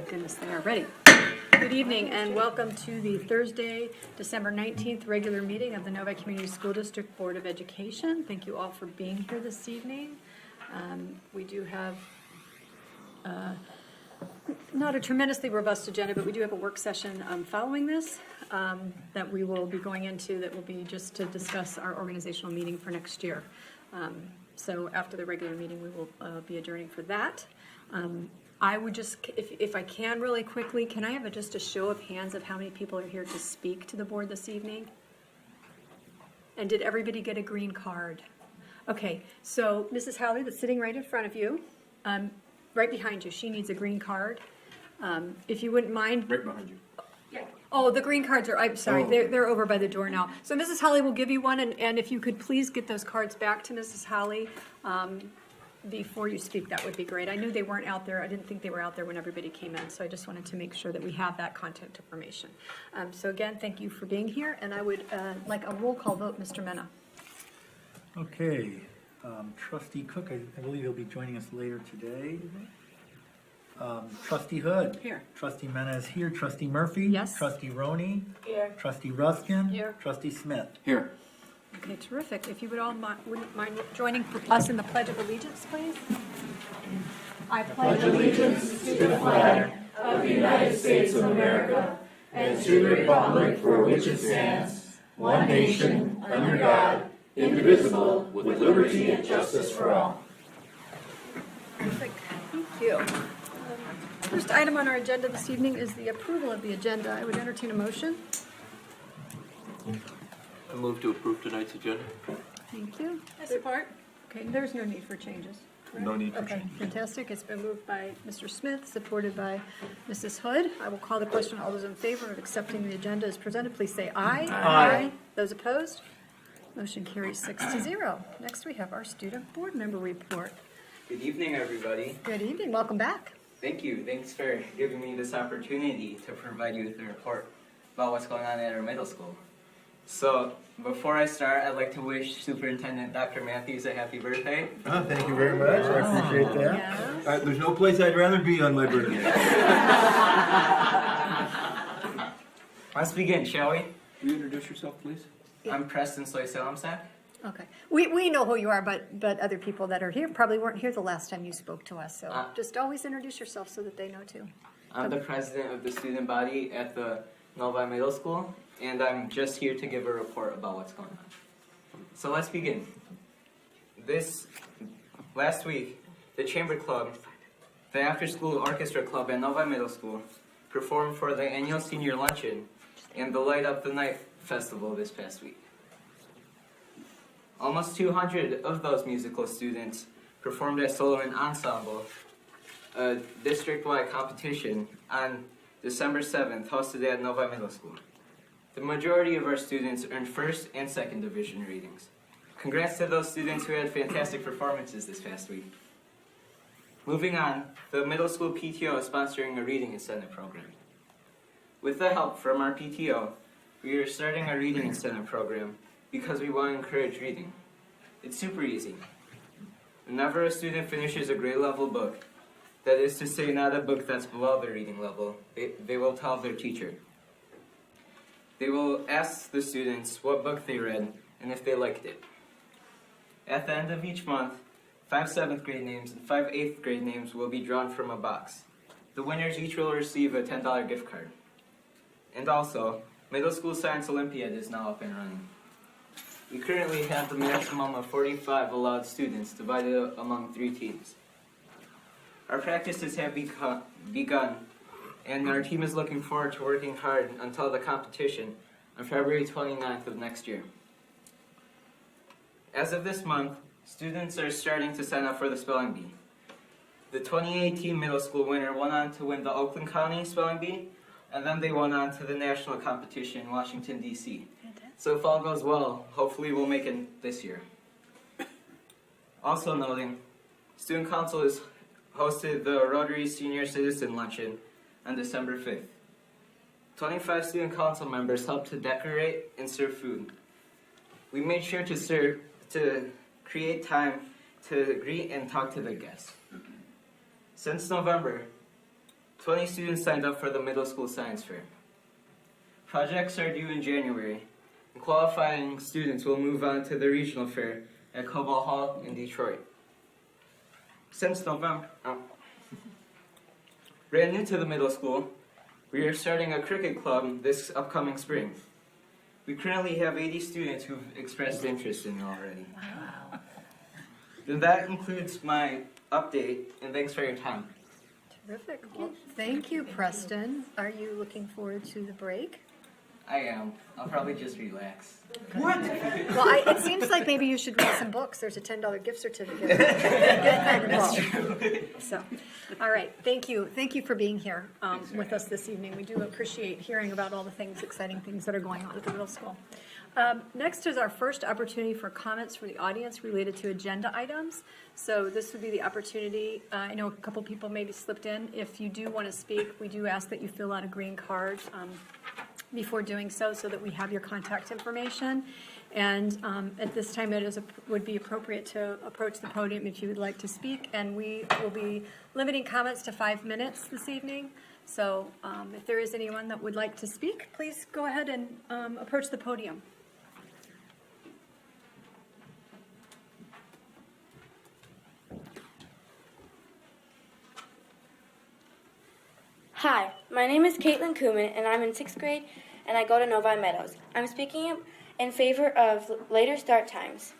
goodness, they are ready. Good evening and welcome to the Thursday, December 19th regular meeting of the Novi Community School District Board of Education. Thank you all for being here this evening. We do have not a tremendously robust agenda, but we do have a work session following this that we will be going into that will be just to discuss our organizational meeting for next year. So after the regular meeting, we will be adjourning for that. I would just, if I can really quickly, can I have just a show of hands of how many people are here to speak to the board this evening? And did everybody get a green card? Okay, so Mrs. Howley, that's sitting right in front of you, right behind you, she needs a green card. If you wouldn't mind. Right behind you. Yeah. Oh, the green cards are, I'm sorry, they're over by the door now. So Mrs. Howley will give you one, and if you could please get those cards back to Mrs. Howley before you speak, that would be great. I knew they weren't out there. I didn't think they were out there when everybody came in, so I just wanted to make sure that we have that contact information. So again, thank you for being here, and I would like a roll call vote, Mr. Mena. Okay, Trustee Cook, I believe he'll be joining us later today. Trustee Hood. Here. Trustee Mena is here. Trustee Murphy. Yes. Trustee Roney. Here. Trustee Ruskin. Here. Trustee Smith. Here. Okay, terrific. If you would all wouldn't mind joining us in the Pledge of Allegiance, please. I pledge allegiance to the flag of the United States of America and to the republic for which it stands, one nation, under God, indivisible, with liberty and justice for all. Perfect. Thank you. First item on our agenda this evening is the approval of the agenda. I would entertain a motion. I move to approve tonight's agenda. Thank you. I support. Okay, there's no need for changes. Correct? No need for Okay, changes. fantastic. It's been moved by Mr. Smith, supported by Mrs. Hood. I will call the question. All those in favor of accepting the agenda as presented, please say aye. Aye. Those opposed? Motion carries 6-0. Next, we have our student board member report. Good evening, everybody. Good evening. Welcome back. Thank you. Thanks for giving me this opportunity to provide you with a report about what's going on at our middle school. So, before I start, I'd like to wish Superintendent Dr. Matthews a happy birthday. Oh, thank you very much. I appreciate that. Yes. There's no place I'd rather be on my birthday. Let's begin, shall we? Will you introduce yourself, please? I'm Preston Soy-Salamsack. Okay. We know who you are, but other people that are here probably weren't here the last time you spoke to us. So just always introduce yourself so that they know too. I'm the president of the student body at the Novi Middle School, and I'm just here to give a report about what's going on. So let's begin. Last week, the Chamber Club, the after-school orchestra club at Novi Middle School, performed for the annual senior luncheon and the Light Up the Night festival this past week. Almost 200 of those musical students performed at Solo and Ensemble, a district-wide competition on December 7th, hosted at Novi Middle School. The majority of our students earned first and second division ratings. Congrats to those students who had fantastic performances this past week. Moving on, the middle school PTO is sponsoring a reading incentive program. With the help from our PTO, we are starting a reading incentive program because we want to encourage reading. It's super easy. Whenever a student finishes a grade level book, that is to say not a book that's below their reading level, they will tell their teacher. They will ask the students what book they read and if they liked it. At the end of each month, 5 7th grade names and 5 8th grade names will be drawn from a box. The winners each will receive a $10 gift card. And also, Middle School Science Olympiad is now up and running. We currently have the maximum of 45 allowed students divided among 3 teams. Our practices have begun, and our team is looking forward to working hard until the competition on February 29th of next year. As of this month, students are starting to sign up for the spelling bee. The 2018 middle school winner went on to win the Oakland County Spelling Bee, and then they went on to the national competition in Washington, D.C. So if all goes well, hopefully we'll make it this year. Also noting, Student Council has hosted the Rotary Senior Citizen Luncheon on December 5th. 25 Student Council members helped to decorate and serve food. We made sure to create time to greet and talk to the guests. Since November, 20 students signed up for the middle school science fair. Projects are due in January, and qualifying students will move on to the regional fair at Cobalt Hall in Detroit. Since November, brand new to the middle school, we are starting a cricket club this upcoming spring. We currently have 80 students who've expressed interest in it already. Wow. Then that includes my update, and thanks for your time. Terrific. Well, thank you, Preston. Are you looking forward to the break? I am. I'll probably just relax. Well, it seems like maybe you should read some books. There's a $10 gift certificate. Get that involved. So, all right. Thank you. Thank you for being here with us this evening. We do appreciate hearing about all the things, exciting things that are going on at the middle school. Next is our first opportunity for comments from the audience related to agenda items. So this would be the opportunity. I know a couple people maybe slipped in. If you do want to speak, we do ask that you fill out a green card before doing so that we have your contact information. And at this time, would be appropriate to approach the podium if you would like to speak. And we will be limiting comments to 5 minutes this evening. So if there is anyone that would like to speak, please go ahead and approach the podium. Hi, my name is Caitlin Kuhlman, and I'm in 6th grade, and I go to Novi Meadows. I'm speaking in favor of later start times.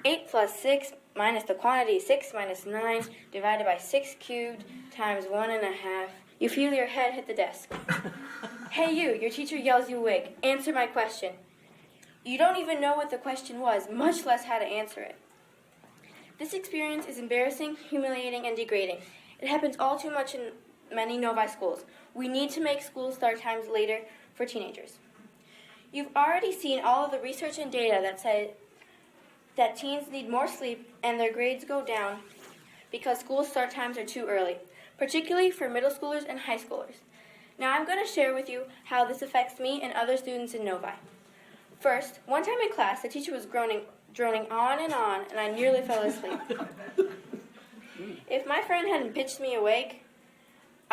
8 plus 6 minus the quantity 6 minus 9 divided by 6 cubed times 1.5. You feel your head hit the desk. Hey you, your teacher yells you awake. Answer my question. You don't even know what the question was, much less how to answer it. This experience is embarrassing, humiliating, and degrading. It happens all too much in many Novi schools. We need to make school start times later for teenagers. You've already seen all of the research and data that say that teens need more sleep and their grades go down because school start times are too early, particularly for middle schoolers and high schoolers. Now I'm going to share with you how this affects me and other students in Novi. First, one time in class, the teacher was droning on, and I nearly fell asleep. If my friend hadn't pitched me awake,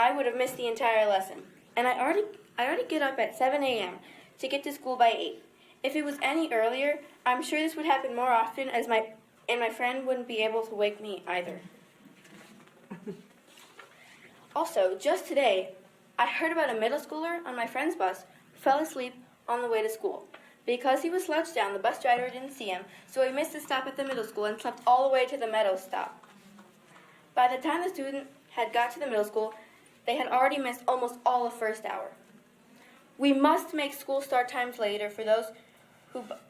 I would have missed the entire lesson. And I already get up at 7 a.m. to get to school by 8. If it was any earlier, I'm sure this would happen more often and my friend wouldn't be able to wake me either. Also, just today, I heard about a middle schooler on my friend's bus who fell asleep on the way to school. Because he was slouched down, the bus driver didn't see him, so he missed the stop at the middle school and slept all the way to the Meadows stop. By the time the student had got to the middle school, they had already missed almost all of first hour. We must make school start times later for those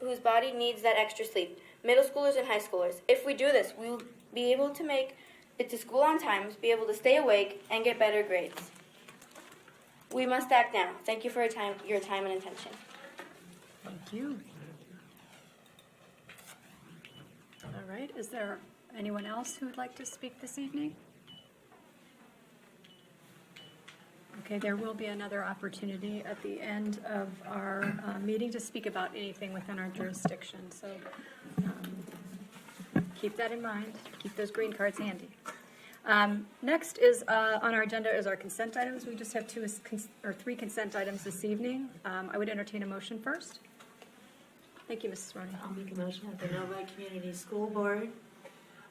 whose body needs that extra sleep, middle schoolers and high schoolers. If we do this, we will be able to make it to school on time, be able to stay awake, and get better grades. We must act now. Thank you for your time and attention. Thank you. All right. Is there anyone else who would like to speak this evening? Okay, there will be another opportunity at the end of our meeting to speak about anything within our jurisdiction. So keep that in mind. Keep those green cards handy. Next is on our agenda is our consent items. We just have 3 consent items this evening. I would entertain a motion first. Thank you, Mrs. Roney. I'll make a motion that the Novi Community School Board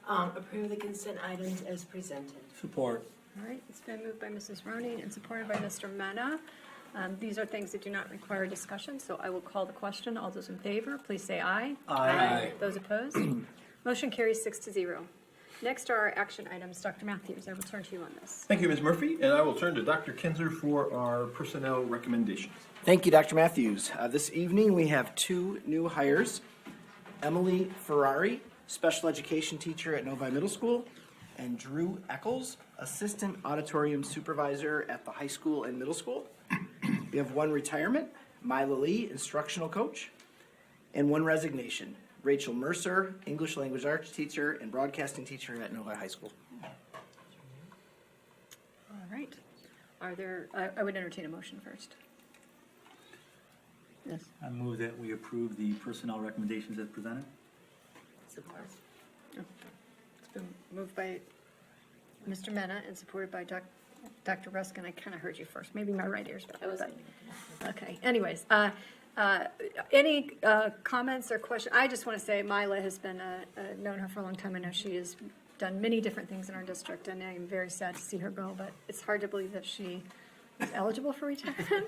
approve the consent items as presented. Support. All right, it's been moved by Mrs. Roney and supported by Mr. Mena. These are things that do not require discussion, so I will call the question. All those in favor, please say aye. Aye. Those opposed? Motion carries 6-0. Next are our action items. Dr. Matthews, I will turn to you on this. Thank you, Ms. Murphy, and I will turn to Dr. Kinzer for our personnel recommendations. Thank you, Dr. Matthews. This evening we have 2 new hires. Emily Ferrari, special education teacher at Novi Middle School, and Drew Eccles, assistant auditorium supervisor at the high school and middle school. We have 1 retirement, Mila Lee, instructional coach, and 1 resignation, Rachel Mercer, English language arts teacher and broadcasting teacher at Novi High School. All right. I would entertain a motion first. Yes. I move that we approve the personnel recommendations as presented. Support. It's been moved by Mr. Mena and supported by Dr. Ruskin, I kind of heard you first. Maybe my right ear's better. I was- Okay, anyways, any comments or questions? I just want to say Mila has been, known her for a long time. I know she has done many different things in our district, and I'm very sad to see her go, but it's hard to believe that she is eligible for retirement,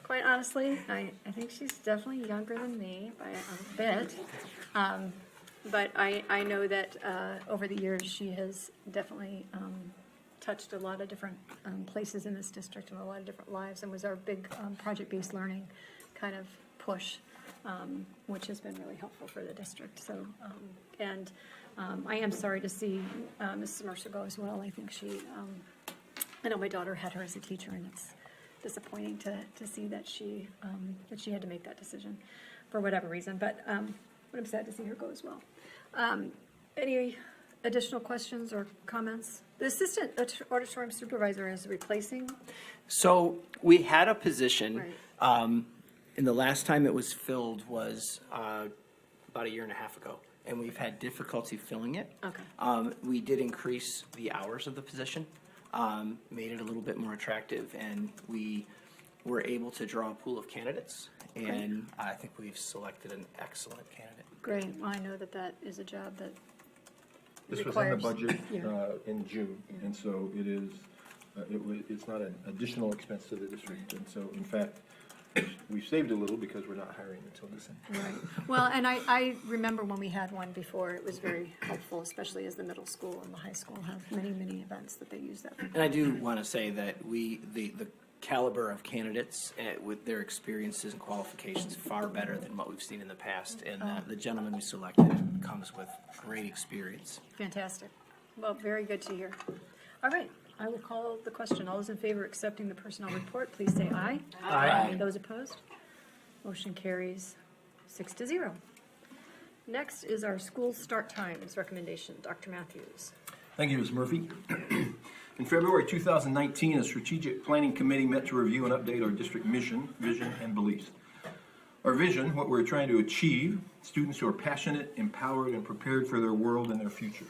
quite honestly. I think she's definitely younger than me by a bit. But I know that over the years, she has definitely touched a lot of different places in this district and a lot of different lives, and was our big project-based learning kind of push, which has been really helpful for the district. So, I am sorry to see Mrs. Mercer go as well. I think I know my daughter had her as a teacher, and it's disappointing to see that she had to make that decision for whatever reason. But I'm sad to see her go as well. Any additional questions or comments? The assistant auditorium supervisor is replacing. So we had a position, Right. and the last time it was filled was about a year and a half ago, and we've had difficulty filling it. Okay. We did increase the hours of the position, made it a little bit more attractive, and we were able to draw a pool of candidates, and I think we've selected an excellent candidate. Great. Well, I know that is a job that This was in the requires- budget yeah. in June, and so it is, it's not an additional expense to the district. And so, in fact, we've saved a little because we're not hiring until December. Right. Well, and I remember when we had one before, it was very helpful, especially as the middle school and the high school have many, many events that they use that for. And I do want to say that the caliber of candidates with their experiences and qualifications far better than what we've seen in the past, and the gentleman we selected comes with great experience. Fantastic. Well, very good to hear. All right, I will call the question. All those in favor of accepting the personnel report, please say aye. Aye. Those opposed? Motion carries 6-0. Next is our school start times recommendation. Dr. Matthews. Thank you, Ms. Murphy. In February 2019, a strategic planning committee met to review and update our district mission, vision, and beliefs. Our vision, what we're trying to achieve, students who are passionate, empowered, and prepared for their world and their future.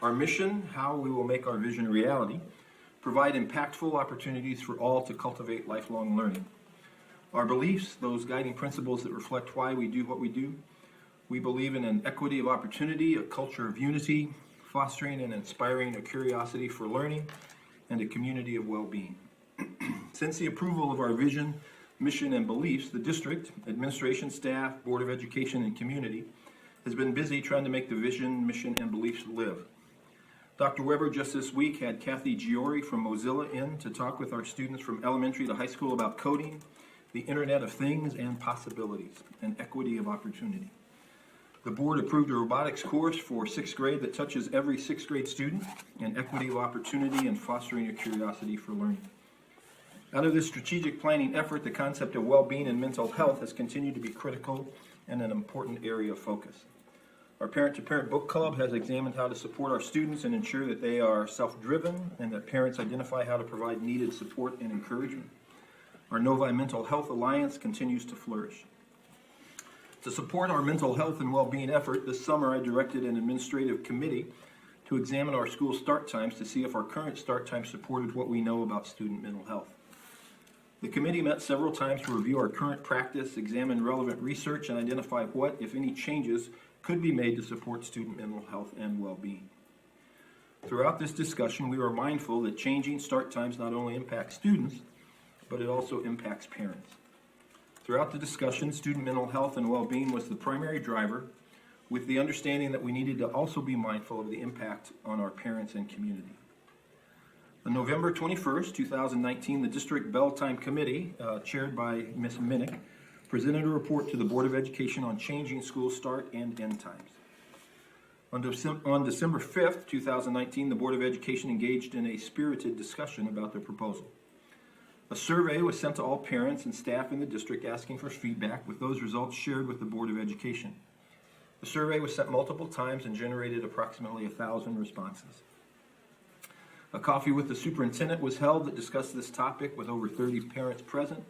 Our mission, how we will make our vision a reality, provide impactful opportunities for all to cultivate lifelong learning. Our beliefs, those guiding principles that reflect why we do what we do. We believe in an equity of opportunity, a culture of unity, fostering and inspiring a curiosity for learning, and a community of well-being. Since the approval of our vision, mission, and beliefs, the district, administration, staff, Board of Education, and community has been busy trying to make the vision, mission, and beliefs live. Dr. Weber just this week had Kathy Giori from Mozilla in to talk with our students from elementary to high school about coding, the Internet of Things, and possibilities, and equity of opportunity. The board approved a robotics course for 6th grade that touches every 6th grade student, and equity of opportunity and fostering a curiosity for learning. Out of this strategic planning effort, the concept of well-being and mental health has continued to be critical and an important area of focus. Our parent-to-parent book club has examined how to support our students and ensure that they are self-driven and that parents identify how to provide needed support and encouragement. Our Novi Mental Health Alliance continues to flourish. To support our mental health and well-being effort, this summer I directed an administrative committee to examine our school start times to see if our current start time supported what we know about student mental health. The committee met several times to review our current practice, examine relevant research, and identify what, if any, changes could be made to support student mental health and well-being. Throughout this discussion, we were mindful that changing start times not only impacts students, but it also impacts parents. Throughout the discussion, student mental health and well-being was the primary driver, with the understanding that we needed to also be mindful of the impact on our parents and community. On November 21st, 2019, the District Bell Time Committee, chaired by Ms. Minnick, presented a report to the Board of Education on changing school start and end times. On December 5th, 2019, the Board of Education engaged in a spirited discussion about the proposal. A survey was sent to all parents and staff in the district asking for feedback, with those results shared with the Board of Education. The survey was sent multiple times and generated approximately 1,000 responses. A coffee with the superintendent was held that discussed this topic with over 30 parents present.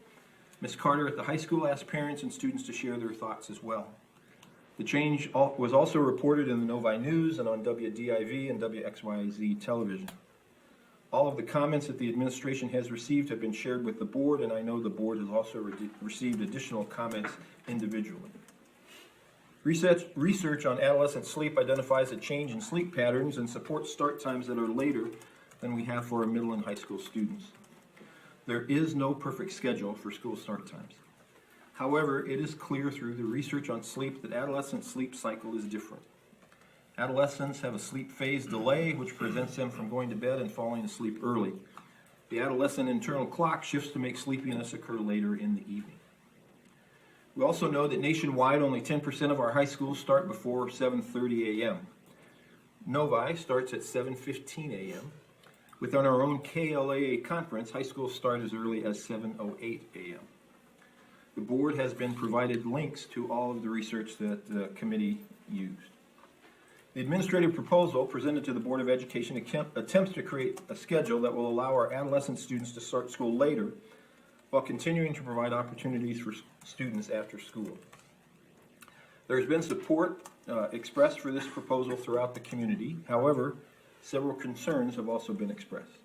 Ms. Carter at the high school asked parents and students to share their thoughts as well. The change was also reported in the Novi News and on WDIV and WXYZ television. All of the comments that the administration has received have been shared with the board, and I know the board has also received additional comments individually. Research on adolescent sleep identifies a change in sleep patterns and supports start times that are later than we have for our middle and high school students. There is no perfect schedule for school start times. However, it is clear through the research on sleep that adolescent sleep cycle is different. Adolescents have a sleep phase delay, which prevents them from going to bed and falling asleep early. The adolescent internal clock shifts to make sleepiness occur later in the evening. We also know that nationwide, only 10% of our high schools start before 7:30 a.m. Novi starts at 7:15 a.m. Within our own KLAA conference, high schools start as early as 7:08 a.m. The board has been provided links to all of the research that the committee used. The administrative proposal presented to the Board of Education attempts to create a schedule that will allow our adolescent students to start school later while continuing to provide opportunities for students after school. There has been support expressed for this proposal throughout the community. However, several concerns have also been expressed.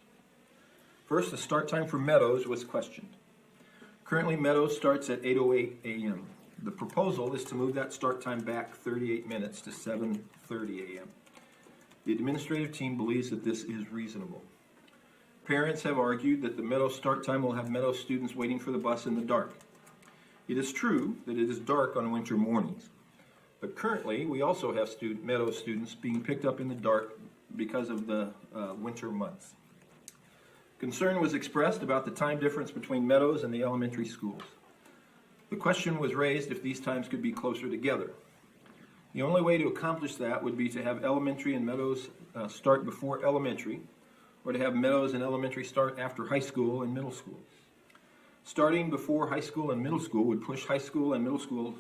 First, the start time for Meadows was questioned. Currently, Meadows starts at 8:08 a.m. The proposal is to move that start time back 38 minutes to 7:30 a.m. The administrative team believes that this is reasonable. Parents have argued that the Meadows start time will have Meadows students waiting for the bus in the dark. It is true that it is dark on winter mornings, but currently we also have Meadows students being picked up in the dark because of the winter months. Concern was expressed about the time difference between Meadows and the elementary schools. The question was raised if these times could be closer together. The only way to accomplish that would be to have elementary and Meadows start before elementary, or to have Meadows and elementary start after high school and middle school. Starting before high school and middle school would push high school and middle school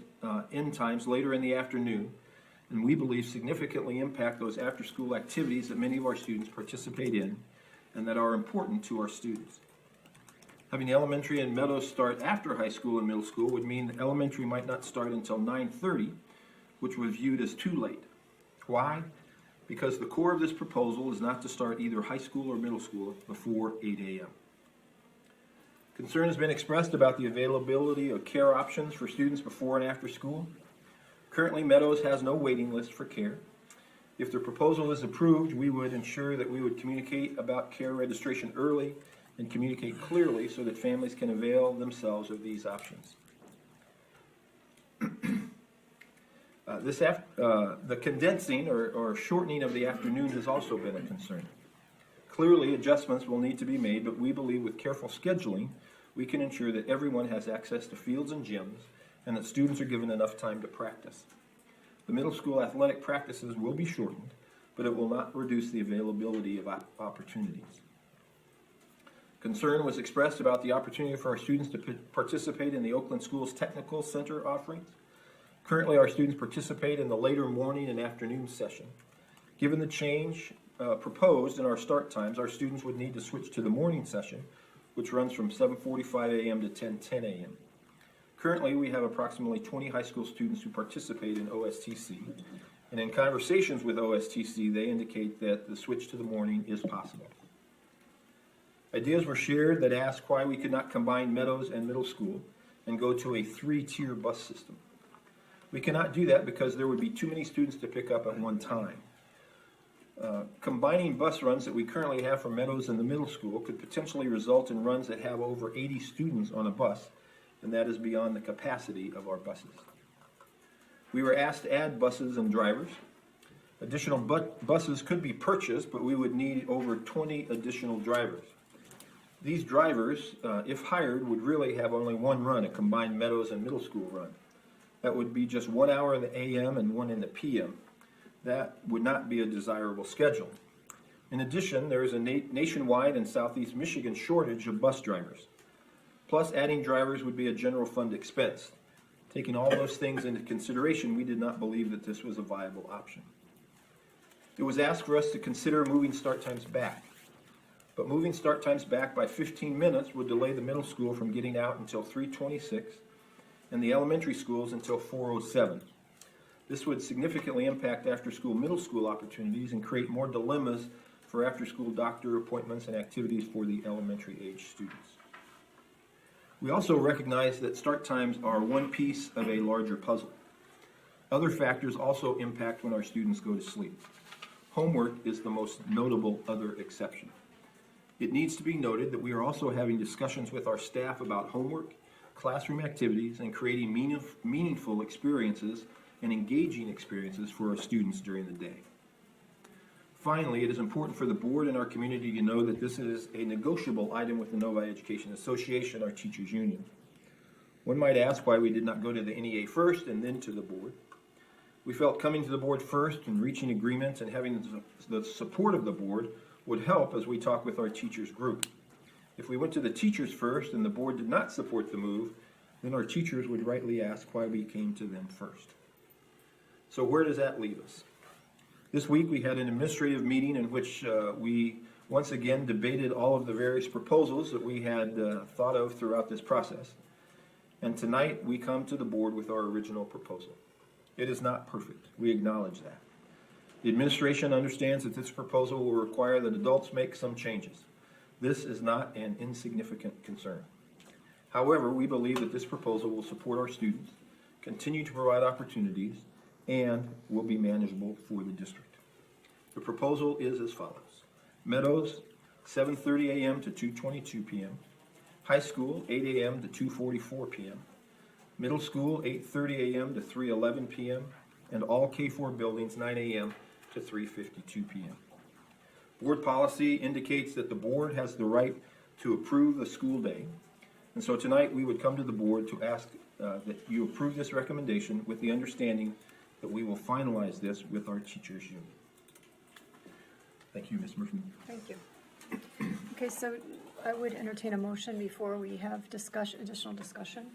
end times later in the afternoon, and we believe significantly impact those after-school activities that many of our students participate in and that are important to our students. Having elementary and Meadows start after high school and middle school would mean that elementary might not start until 9:30, which was viewed as too late. Why? Because the core of this proposal is not to start either high school or middle school before 8 a.m. Concern has been expressed about the availability of care options for students before and after school. Currently, Meadows has no waiting list for care. If the proposal is approved, we would ensure that we would communicate about care registration early and communicate clearly so that families can avail themselves of these options. The condensing or shortening of the afternoon has also been a concern. Clearly, adjustments will need to be made, but we believe with careful scheduling, we can ensure that everyone has access to fields and gyms and that students are given enough time to practice. The middle school athletic practices will be shortened, but it will not reduce the availability of opportunities. Concern was expressed about the opportunity for our students to participate in the Oakland Schools Technical Center offerings. Currently, our students participate in the later morning and afternoon session. Given the change proposed in our start times, our students would need to switch to the morning session, which runs from 7:45 a.m. to 10:10 a.m. Currently, we have approximately 20 high school students who participate in OSTC, and in conversations with OSTC, they indicate that the switch to the morning is possible. Ideas were shared that asked why we could not combine Meadows and middle school and go to a 3-tier bus system. We cannot do that because there would be too many students to pick up at one time. Combining bus runs that we currently have for Meadows and the middle school could potentially result in runs that have over 80 students on a bus, and that is beyond the capacity of our buses. We were asked to add buses and drivers. Additional buses could be purchased, but we would need over 20 additional drivers. These drivers, if hired, would really have only one run, a combined Meadows and middle school run. That would be just 1 hour in the AM and 1 in the PM. That would not be a desirable schedule. In addition, there is a nationwide and Southeast Michigan shortage of bus drivers. Plus, adding drivers would be a general fund expense. Taking all those things into consideration, we did not believe that this was a viable option. It was asked for us to consider moving start times back. But moving start times back by 15 minutes would delay the middle school from getting out until 3:26 and the elementary schools until 4:07. This would significantly impact after-school middle school opportunities and create more dilemmas for after-school doctor appointments and activities for the elementary age students. We also recognize that start times are one piece of a larger puzzle. Other factors also impact when our students go to sleep. Homework is the most notable other exception. It needs to be noted that we are also having discussions with our staff about homework, classroom activities, and creating meaningful experiences and engaging experiences for our students during the day. Finally, it is important for the board and our community to know that this is a negotiable item with the Novi Education Association, our teachers union. One might ask why we did not go to the NEA first and then to the board. We felt coming to the board first and reaching agreements and having the support of the board would help as we talk with our teachers group. If we went to the teachers first and the board did not support the move, then our teachers would rightly ask why we came to them first. So where does that leave us? This week we had an administrative meeting in which we once again debated all of the various proposals that we had thought of throughout this process. And tonight we come to the board with our original proposal. It is not perfect. We acknowledge that. The administration understands that this proposal will require that adults make some changes. This is not an insignificant concern. However, we believe that this proposal will support our students, continue to provide opportunities, and will be manageable for the district. The proposal is as follows. Meadows, 7:30 a.m. to 2:22 p.m. High school, 8 a.m. to 2:44 p.m. Middle school, 8:30 a.m. to 3:11 p.m. And all K-4 buildings, 9 a.m. to 3:52 p.m. Board policy indicates that the board has the right to approve the school day. And so tonight we would come to the board to ask that you approve this recommendation with the understanding that we will finalize this with our teachers union. Thank you, Ms. Murphy. Thank you. Okay, so I would entertain a motion before we have additional discussion.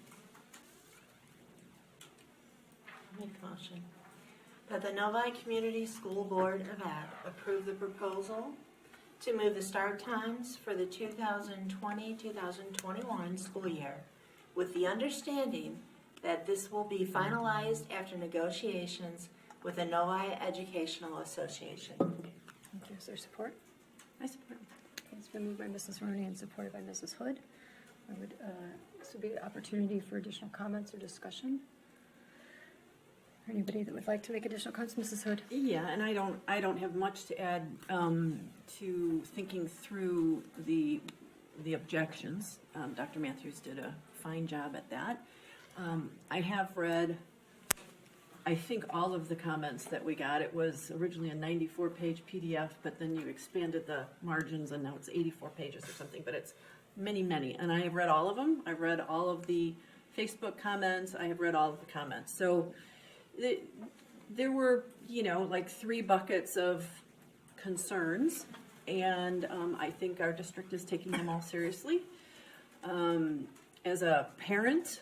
I'll make a motion that the Novi Community School Board of Ed approve the proposal to move the start times for the 2020-2021 school year with the understanding that this will be finalized after negotiations with the Novi Educational Association. Thank you. Is there support? I support. Okay, it's been moved by Mrs. Rooney and supported by Mrs. Hood. This would be an opportunity for additional comments or discussion. Anybody that would like to make additional comments? Mrs. Hood? Yeah, and I don't have much to add to thinking through the objections. Dr. Matthews did a fine job at that. I have read, I think, all of the comments that we got. It was originally a 94-page PDF, but then you expanded the margins, and now it's 84 pages or something, but it's many, many. And I have read all of them. I've read all of the Facebook comments. I have read all of the comments. So there were, like 3 buckets of concerns, and I think our district is taking them all seriously. As a parent,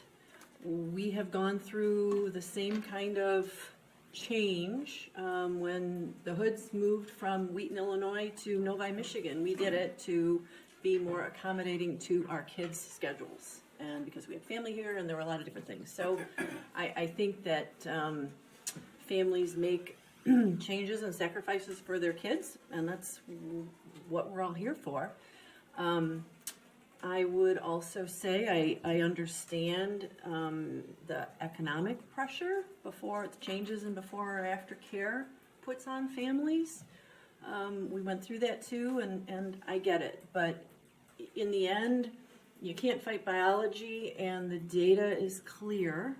we have gone through the same kind of change when the Hoods moved from Wheaton, Illinois to Novi, Michigan. We did it to be more accommodating to our kids' schedules, and because we had family here and there were a lot of different things. So I think that families make changes and sacrifices for their kids, and that's what we're all here for. I would also say I understand the economic pressure before the changes and before or after care puts on families. We went through that too, and I get it. But in the end, you can't fight biology, and the data is clear.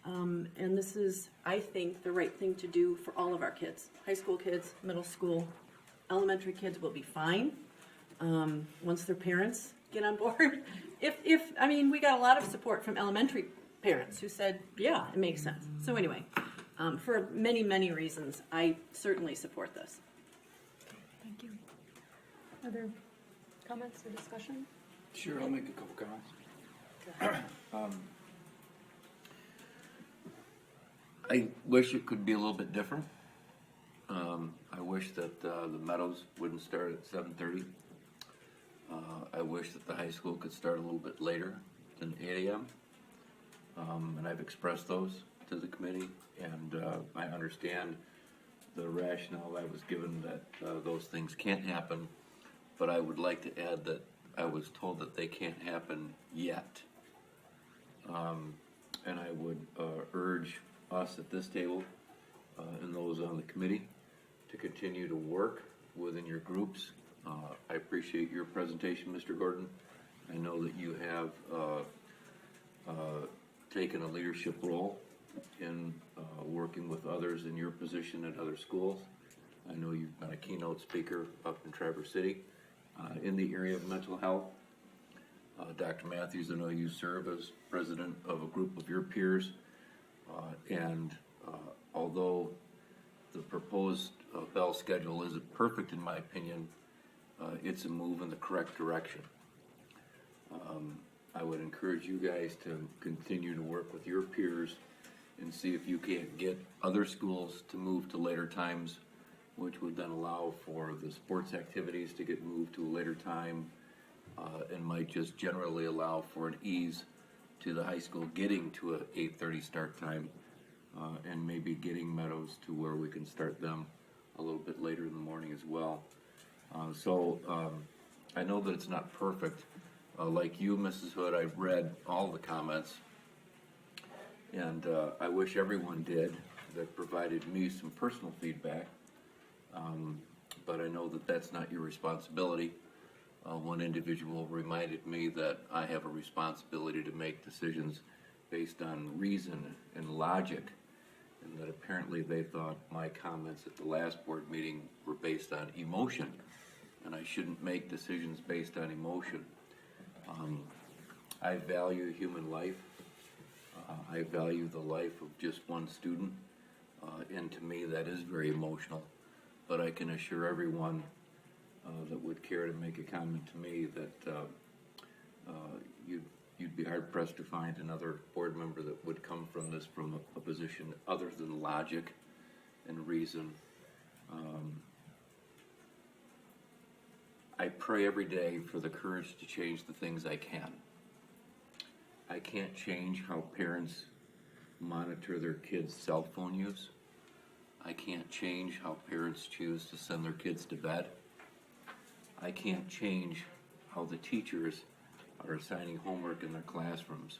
And this is, I think, the right thing to do for all of our kids. High school kids, middle school, elementary kids will be fine once their parents get on board. I mean, we got a lot of support from elementary parents who said, yeah, it makes sense. So anyway, for many, many reasons, I certainly support this. Thank you. Other comments or discussion? Sure, I'll make a couple comments. I wish it could be a little bit different. I wish that the Meadows wouldn't start at 7:30. I wish that the high school could start a little bit later than 8 a.m. And I've expressed those to the committee, and I understand the rationale I was given that those things can't happen, but I would like to add that I was told that they can't happen yet. And I would urge us at this table and those on the committee to continue to work within your groups. I appreciate your presentation, Mr. Gordon. I know that you have taken a leadership role in working with others in your position at other schools. I know you've been a keynote speaker up in Traverse City in the area of mental health. Dr. Matthews, I know you serve as president of a group of your peers, and although the proposed bell schedule isn't perfect in my opinion, it's a move in the correct direction. I would encourage you guys to continue to work with your peers and see if you can't get other schools to move to later times, which would then allow for the sports activities to get moved to a later time, and might just generally allow for an ease to the high school getting to a 8:30 start time, and maybe getting Meadows to where we can start them a little bit later in the morning as well. So I know that it's not perfect. Like you, Mrs. Hood, I've read all the comments, and I wish everyone did that provided me some personal feedback, but I know that that's not your responsibility. One individual reminded me that I have a responsibility to make decisions based on reason and logic, and that apparently they thought my comments at the last board meeting were based on emotion, and I shouldn't make decisions based on emotion. I value human life. I value the life of just one student, and to me that is very emotional, but I can assure everyone that would care to make a comment to me that you'd be hard pressed to find another board member that would come from this from a position other than logic and reason. I pray every day for the courage to change the things I can. I can't change how parents monitor their kids' cell phone use. I can't change how parents choose to send their kids to bed. I can't change how the teachers are assigning homework in their classrooms.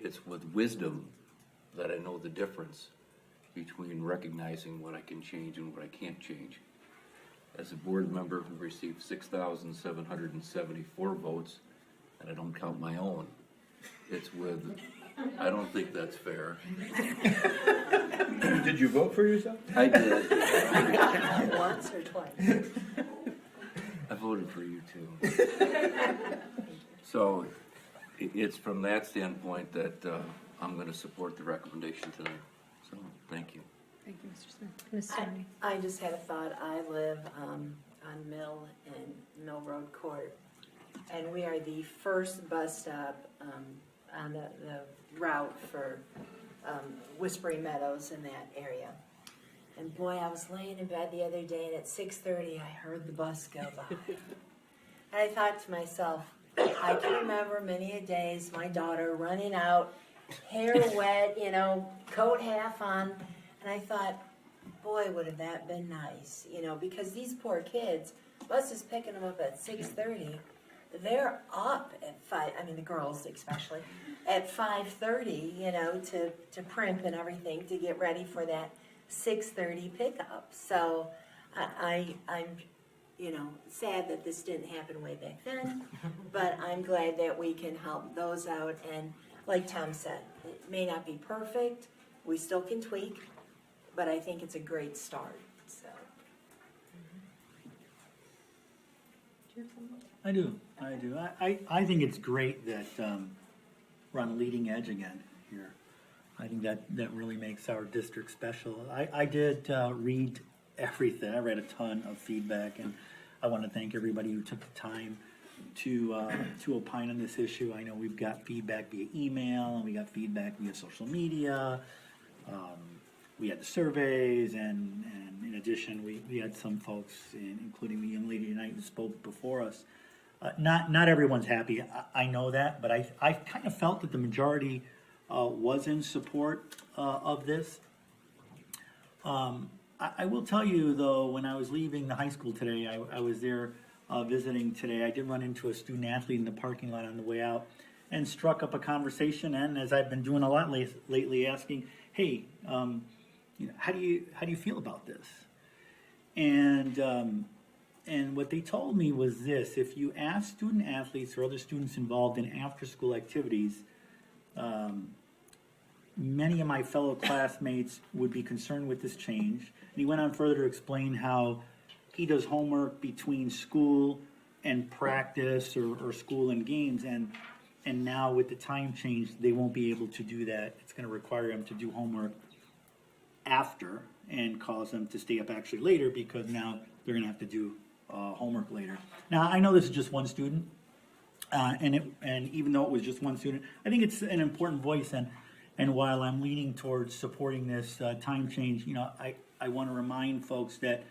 It's with wisdom that I know the difference between recognizing what I can change and what I can't change. As a board member who received 6,774 votes, and I don't count my own, it's with, I don't think that's fair. Did you vote for yourself? I did. Once or twice? I voted for you too. So it's from that standpoint that I'm going to support the recommendation tonight. So thank you. Thank you, Mr. Smith. Ms. Stoney. I just had a thought. I live on Mill and Mill Road Court, and we are the first bus stop on the route for Whispering Meadows in that area. And boy, I was laying in bed the other day, and at 6:30, I heard the bus go by. And I thought to myself, I can remember many a days my daughter running out, hair wet, coat half on. And I thought, boy, would have that been nice, because these poor kids, bus is picking them up at 6:30. They're up at 5, the girls especially, at 5:30, to primp and everything to get ready for that 6:30 pickup. So I'm sad that this didn't happen way back then, but I'm glad that we can help those out. And like Tom said, it may not be perfect. We still can tweak, but I think it's a great start. So. I do. I think it's great that we're on the leading edge again here. I think that really makes our district special. I did read everything. I read a ton of feedback, and I want to thank everybody who took the time to opine on this issue. I know we've got feedback via email, and we got feedback via social media. We had the surveys, and in addition, we had some folks, including the young lady tonight who spoke before us. Not everyone's happy. I know that, but I kind of felt that the majority was in support of this. I will tell you, though, when I was leaving the high school today, I was there visiting today. I did run into a student athlete in the parking lot on the way out and struck up a conversation. And as I've been doing a lot lately, asking, hey, how do you feel about this? And what they told me was this: if you ask student athletes or other students involved in after-school activities, many of my fellow classmates would be concerned with this change. And he went on further to explain how he does homework between school and practice or school and games, and now with the time change, they won't be able to do that. It's going to require them to do homework after and cause them to stay up actually later, because now they're going to have to do homework later. Now, I know this is just one student, and even though it was just one student, I think it's an important voice. And while I'm leaning towards supporting this time change, I want to remind folks that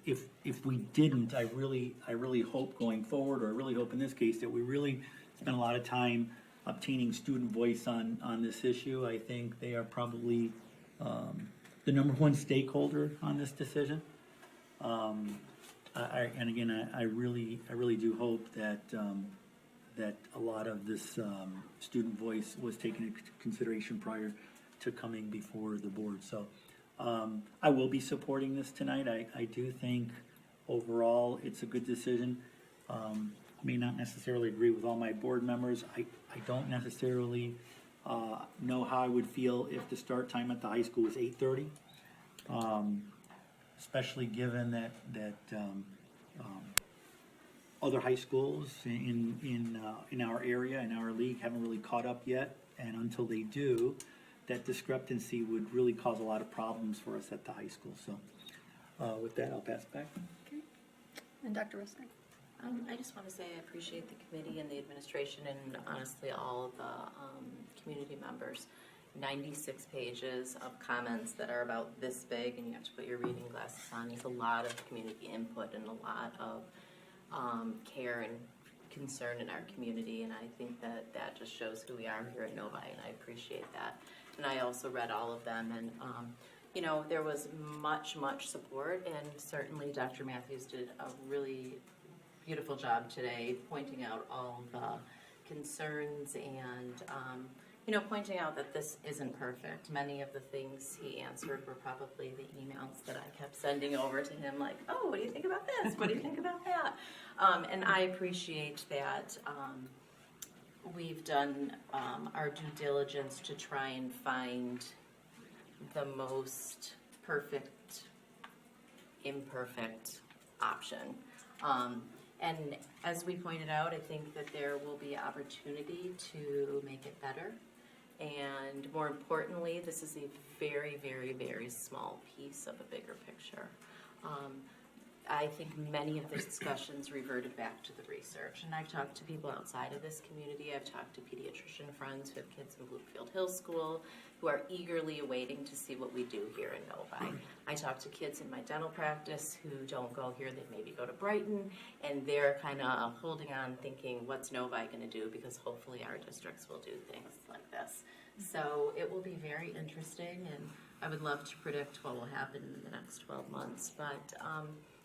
if we didn't, I really hope going forward, or I really hope in this case, that we really spend a lot of time obtaining student voice on this issue. I think they are probably the number one stakeholder on this decision. And again, I really do hope that that a lot of this student voice was taken into consideration prior to coming before the board. So I will be supporting this tonight. I do think overall it's a good decision. May not necessarily agree with all my board members. I don't necessarily know how I would feel if the start time at the high school was 8:30, especially given that other high schools in our area, in our league, haven't really caught up yet, and until they do, that discrepancy would really cause a lot of problems for us at the high school. So with that, I'll pass it back. Okay. And Dr. Ruska? I just want to say I appreciate the committee and the administration, and honestly all of the community members. 96 pages of comments that are about this big, and you have to put your reading glasses on. There's a lot of community input and a lot of care and concern in our community, and I think that just shows who we are here at Novi, and I appreciate that. And I also read all of them, and there was much support, and certainly Dr. Matthews did a really beautiful job today pointing out all the concerns and pointing out that this isn't perfect. Many of the things he answered were probably the emails that I kept sending over to him, like, oh, what do you think about this? What do you think about that? And I appreciate that we've done our due diligence to try and find the most perfect, imperfect option. And as we pointed out, I think that there will be opportunity to make it better. And more importantly, this is a very, very, very small piece of a bigger picture. I think many of the discussions reverted back to the research. And I've talked to people outside of this community. I've talked to pediatrician friends who have kids in Bluefield Hill School who are eagerly awaiting to see what we do here in Novi. I talk to kids in my dental practice who don't go here, they maybe go to Brighton, and they're kind of holding on thinking, what's Novi going to do? Because hopefully our districts will do things like this. So it will be very interesting, and I would love to predict what will happen in the next 12 months. But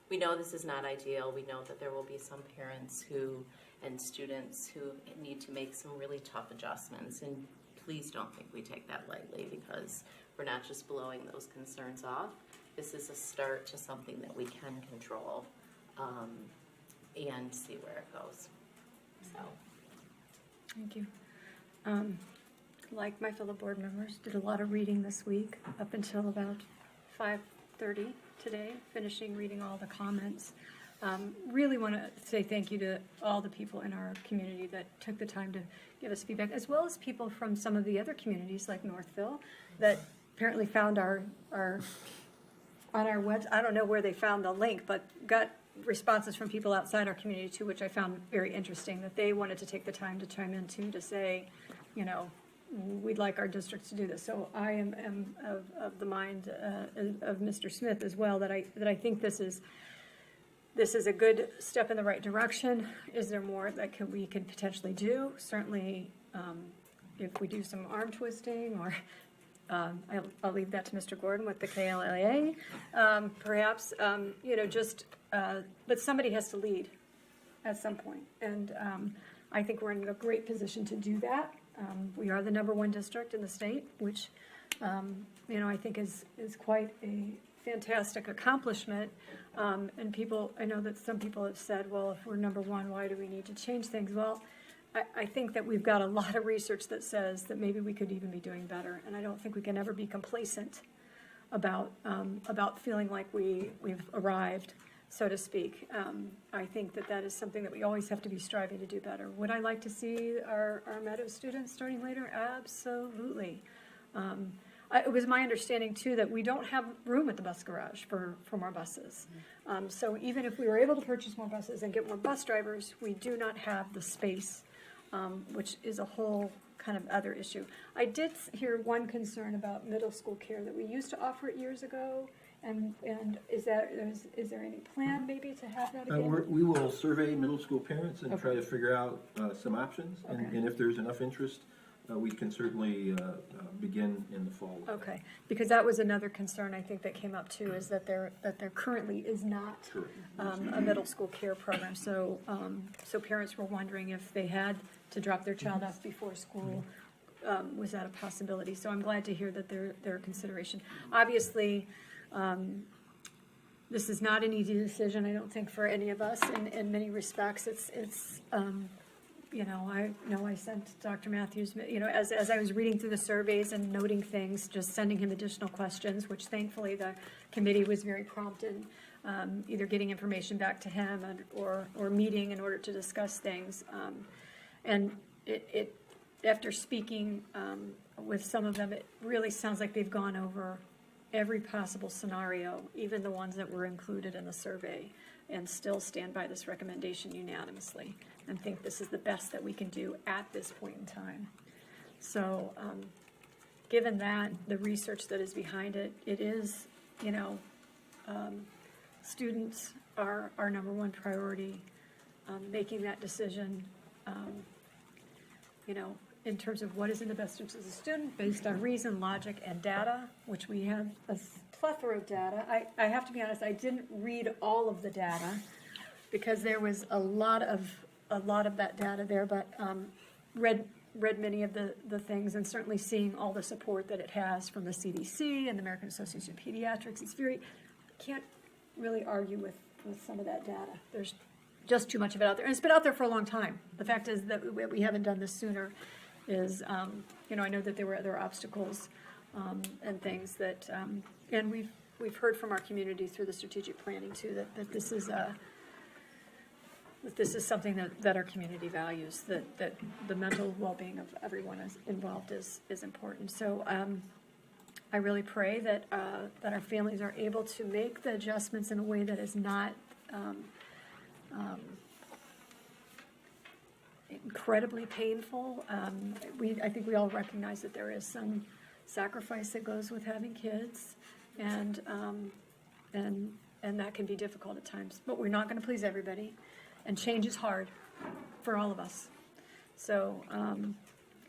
we know this is not ideal. We know that there will be some parents and students who need to make some really tough adjustments, and please don't think we take that lightly, because we're not just blowing those concerns off. This is a start to something that we can control and see where it goes. So, Thank you. Like my fellow board members, did a lot of reading this week up until about 5:30 today, finishing reading all the comments. Really want to say thank you to all the people in our community that took the time to give us feedback, as well as people from some of the other communities like Northville that apparently found our on our website. I don't know where they found the link, but got responses from people outside our community too, which I found very interesting, that they wanted to take the time to chime in too, to say, we'd like our districts to do this. So I am of the mind of Mr. Smith as well, that I think this is a good step in the right direction. Is there more that we could potentially do? Certainly, if we do some arm twisting or I'll leave that to Mr. Gordon with the KLAA. Perhaps, but somebody has to lead at some point. And I think we're in a great position to do that. We are the #1 district in the state, which, I think is quite a fantastic accomplishment. And I know that some people have said, well, if we're #1, why do we need to change things? Well, I think that we've got a lot of research that says that maybe we could even be doing better. And I don't think we can ever be complacent about feeling like we've arrived, so to speak. I think that is something that we always have to be striving to do better. Would I like to see our Meadows students starting later? Absolutely. It was my understanding, too, that we don't have room at the bus garage for more buses. So even if we were able to purchase more buses and get more bus drivers, we do not have the space, which is a whole kind of other issue. I did hear one concern about middle school care, that we used to offer it years ago, and is there any plan maybe to have that again? We will survey middle school parents and Okay. try to figure out some options. Okay. And if there's enough interest, we can certainly begin in the fall. Okay, because that was another concern I think that came up too, is that there currently is not a middle school care program. So parents were wondering if they had to drop their child off before school, was that a possibility? So I'm glad to hear that they're a consideration. Obviously, this is not an easy decision, I don't think, for any of us in many respects. It's I know I sent Dr. Matthews, as I was reading through the surveys and noting things, just sending him additional questions, which thankfully the committee was very prompt in either getting information back to him or meeting in order to discuss things. And it after speaking with some of them, it really sounds like they've gone over every possible scenario, even the ones that were included in the survey, and still stand by this recommendation unanimously and think this is the best that we can do at this point in time. So given that, the research that is behind it, it is, students are our #1 priority. Making that decision, in terms of what is in the best interest of the student, based on reason, logic, and data, which we have a plethora of data. I have to be honest, I didn't read all of the data because there was a lot of that data there, but read many of the things, and certainly seeing all the support that it has from the CDC and the American Association of Pediatrics. Can't really argue with some of that data. There's just too much of it out there, and it's been out there for a long time. The fact is that we haven't done this sooner is, I know that there were other obstacles and things that, and we've heard from our community through the strategic planning too, that this is something that our community values, that the mental well-being of everyone involved is important. So I really pray that our families are able to make the adjustments in a way that is not incredibly painful. I think we all recognize that there is some sacrifice that goes with having kids, and that can be difficult at times. But we're not going to please everybody, and change is hard for all of us. So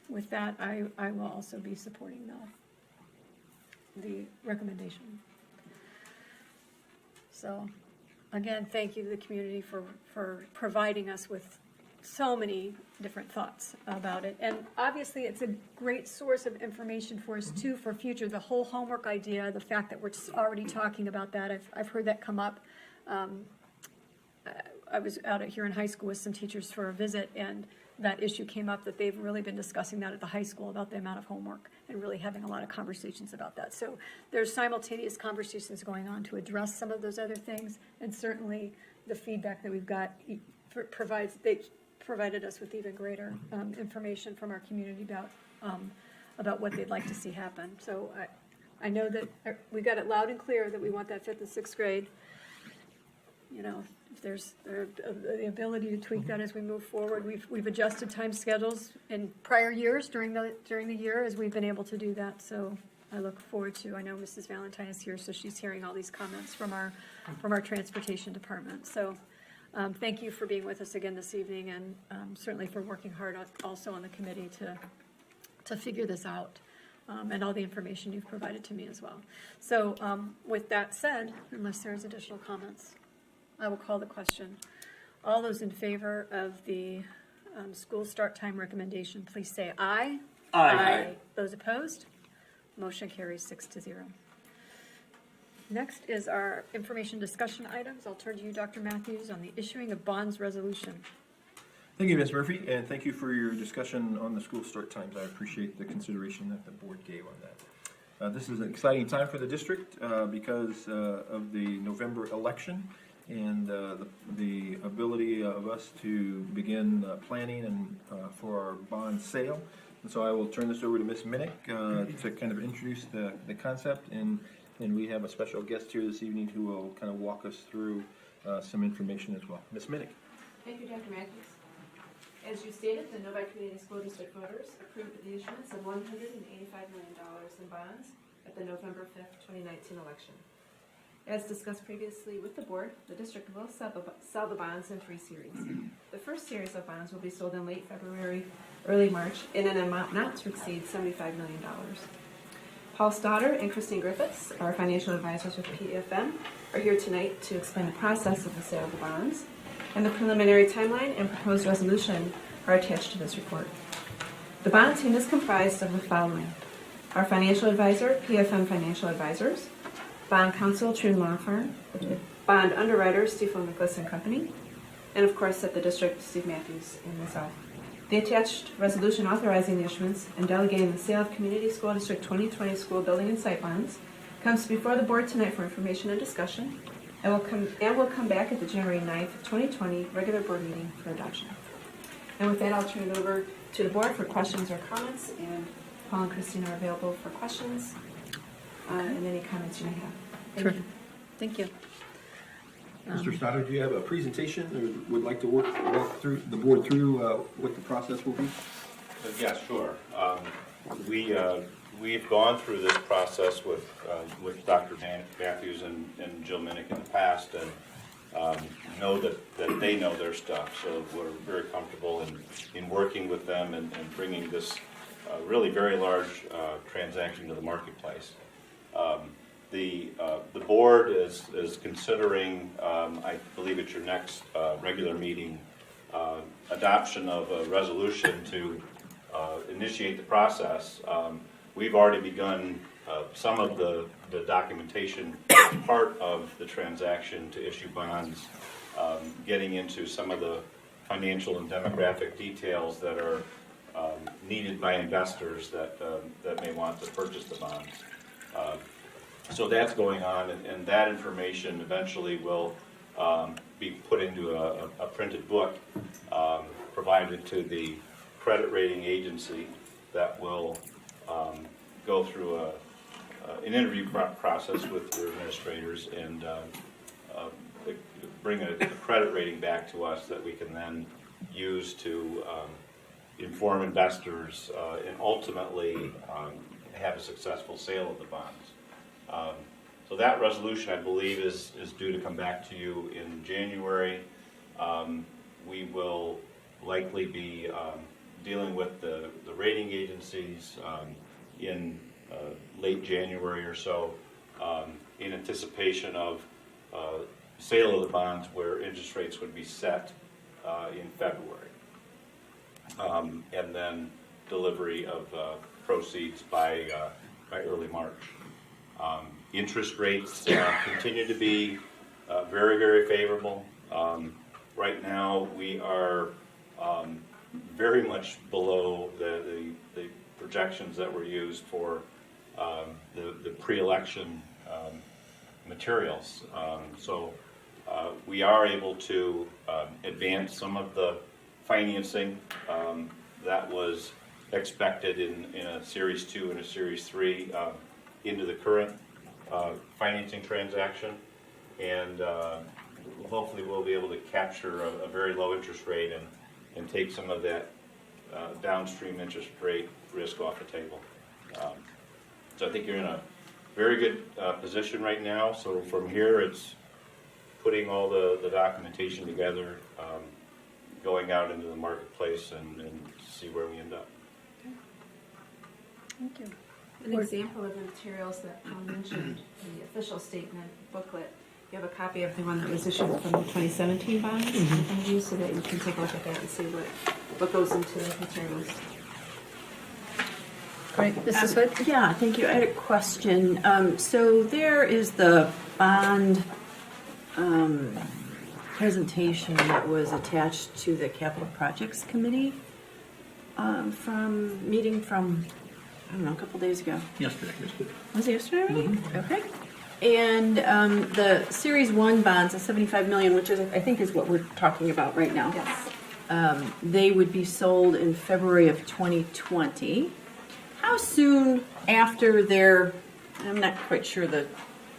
with that, I will also be supporting the recommendation. So again, thank you to the community for providing us with so many different thoughts about it. And obviously, it's a great source of information for us, too, for future. The whole homework idea, the fact that we're already talking about that, I've heard that come up. I was out here in high school with some teachers for a visit, and that issue came up, that they've really been discussing that at the high school about the amount of homework and really having a lot of conversations about that. So there's simultaneous conversations going on to address some of those other things, and certainly the feedback that we've got provided us with even greater information from our community about what they'd like to see happen. So I know that we got it loud and clear that we want that 5th and 6th grade. If there's the ability to tweak that as we move forward. We've adjusted time schedules in prior years during the year as we've been able to do that. So I look forward to. I know Mrs. Valentine is here, so she's hearing all these comments from our transportation department. So thank you for being with us again this evening, and certainly for working hard also on the committee to figure this out. and all the information you've provided to me as well. So with that said, unless there's additional comments, I will call the question. All those in favor of the school start time recommendation, please say aye. Aye. Those opposed? Motion carries 6-0. Next is our information discussion items. I'll turn to you, Dr. Matthews, on the issuing of bonds resolution. Thank you, Ms. Murphy, and thank you for your discussion on the school start times. I appreciate the consideration that the board gave on that. This is an exciting time for the district because of the November election and the ability of us to begin planning and for our bond sale. And so I will turn this over to Ms. Minnick to kind of introduce the concept, and we have a special guest here this evening who will kind of walk us through some information as well. Ms. Minnick. Thank you, Dr. Matthews. As you stated, the Novi Community School District voters approved the issuance of $185 million in bonds at the November 5th, 2019 election. As discussed previously with the board, the district will sell the bonds in 3 series. The first series of bonds will be sold in late February, early March, in an amount not to exceed $75 million. Paul Stoddard and Christine Griffiths, our financial advisors with PFM, are here tonight to explain the process of the sale of the bonds, and the preliminary timeline and proposed resolution are attached to this report. The bond team is comprised of the following: our financial advisor, PFM Financial Advisors, bond counsel, True Law Firm, bond underwriter, Stifel Nicholas and Company, and of course at the district, Steve Matthews and myself. The attached resolution authorizing the issuance and delegating the sale of Community School District 2020 school building and site bonds comes before the board tonight for information and discussion, and will come back at the January 9th, 2020 regular board meeting for adoption. And with that, I'll turn it over to the board for questions or comments, and Paul and Christine are available for questions and any comments you may have. Thank you. Thank you. Mr. Stoddard, do you have a presentation or would like to walk through the board through what the process will be? Yeah, sure. We've gone through this process with Dr. Matthews and Jill Minnick in the past, and know that they know their stuff. So we're very comfortable in working with them and bringing this really very large transaction to the marketplace. The board is considering, I believe at your next regular meeting, adoption of a resolution to initiate the process. We've already begun some of the documentation part of the transaction to issue bonds, getting into some of the financial and demographic details that are needed by investors that may want to purchase the bonds. So that's going on, and that information eventually will be put into a printed book provided to the credit rating agency that will go through an interview process with your administrators and bring a credit rating back to us that we can then use to inform investors and ultimately have a successful sale of the bonds. So that resolution, I believe, is due to come back to you in January. We will likely be dealing with the rating agencies in late January or so in anticipation of sale of the bonds where interest rates would be set in February. And then delivery of proceeds by early March. Interest rates continue to be very, very favorable. Right now, we are very much below the projections that were used for the pre-election materials. So we are able to advance some of the financing that was expected in a Series 2 and a Series 3 into the current financing transaction, and hopefully we'll be able to capture a very low interest rate and take some of that downstream interest rate risk off the table. So I think you're in a very good position right now. So from here, it's putting all the documentation together, going out into the marketplace and see where we end up. Thank you. An example of the materials that Paul mentioned, the official statement booklet, you have a copy of the one that was issued from the 2017 bonds in front of you, so that you can take a look at that and see what goes into the materials. Great, Mrs. Hood? Yeah, thank you. I had a question. So there is the bond presentation that was attached to the Capital Projects Committee meeting from, I don't know, a couple days ago. Yesterday. Was it yesterday already? Okay. And the Series 1 bonds, the 75 million, which is, I think is what we're talking about right now. Yes. They would be sold in February of 2020. How soon after they're, I'm not quite sure the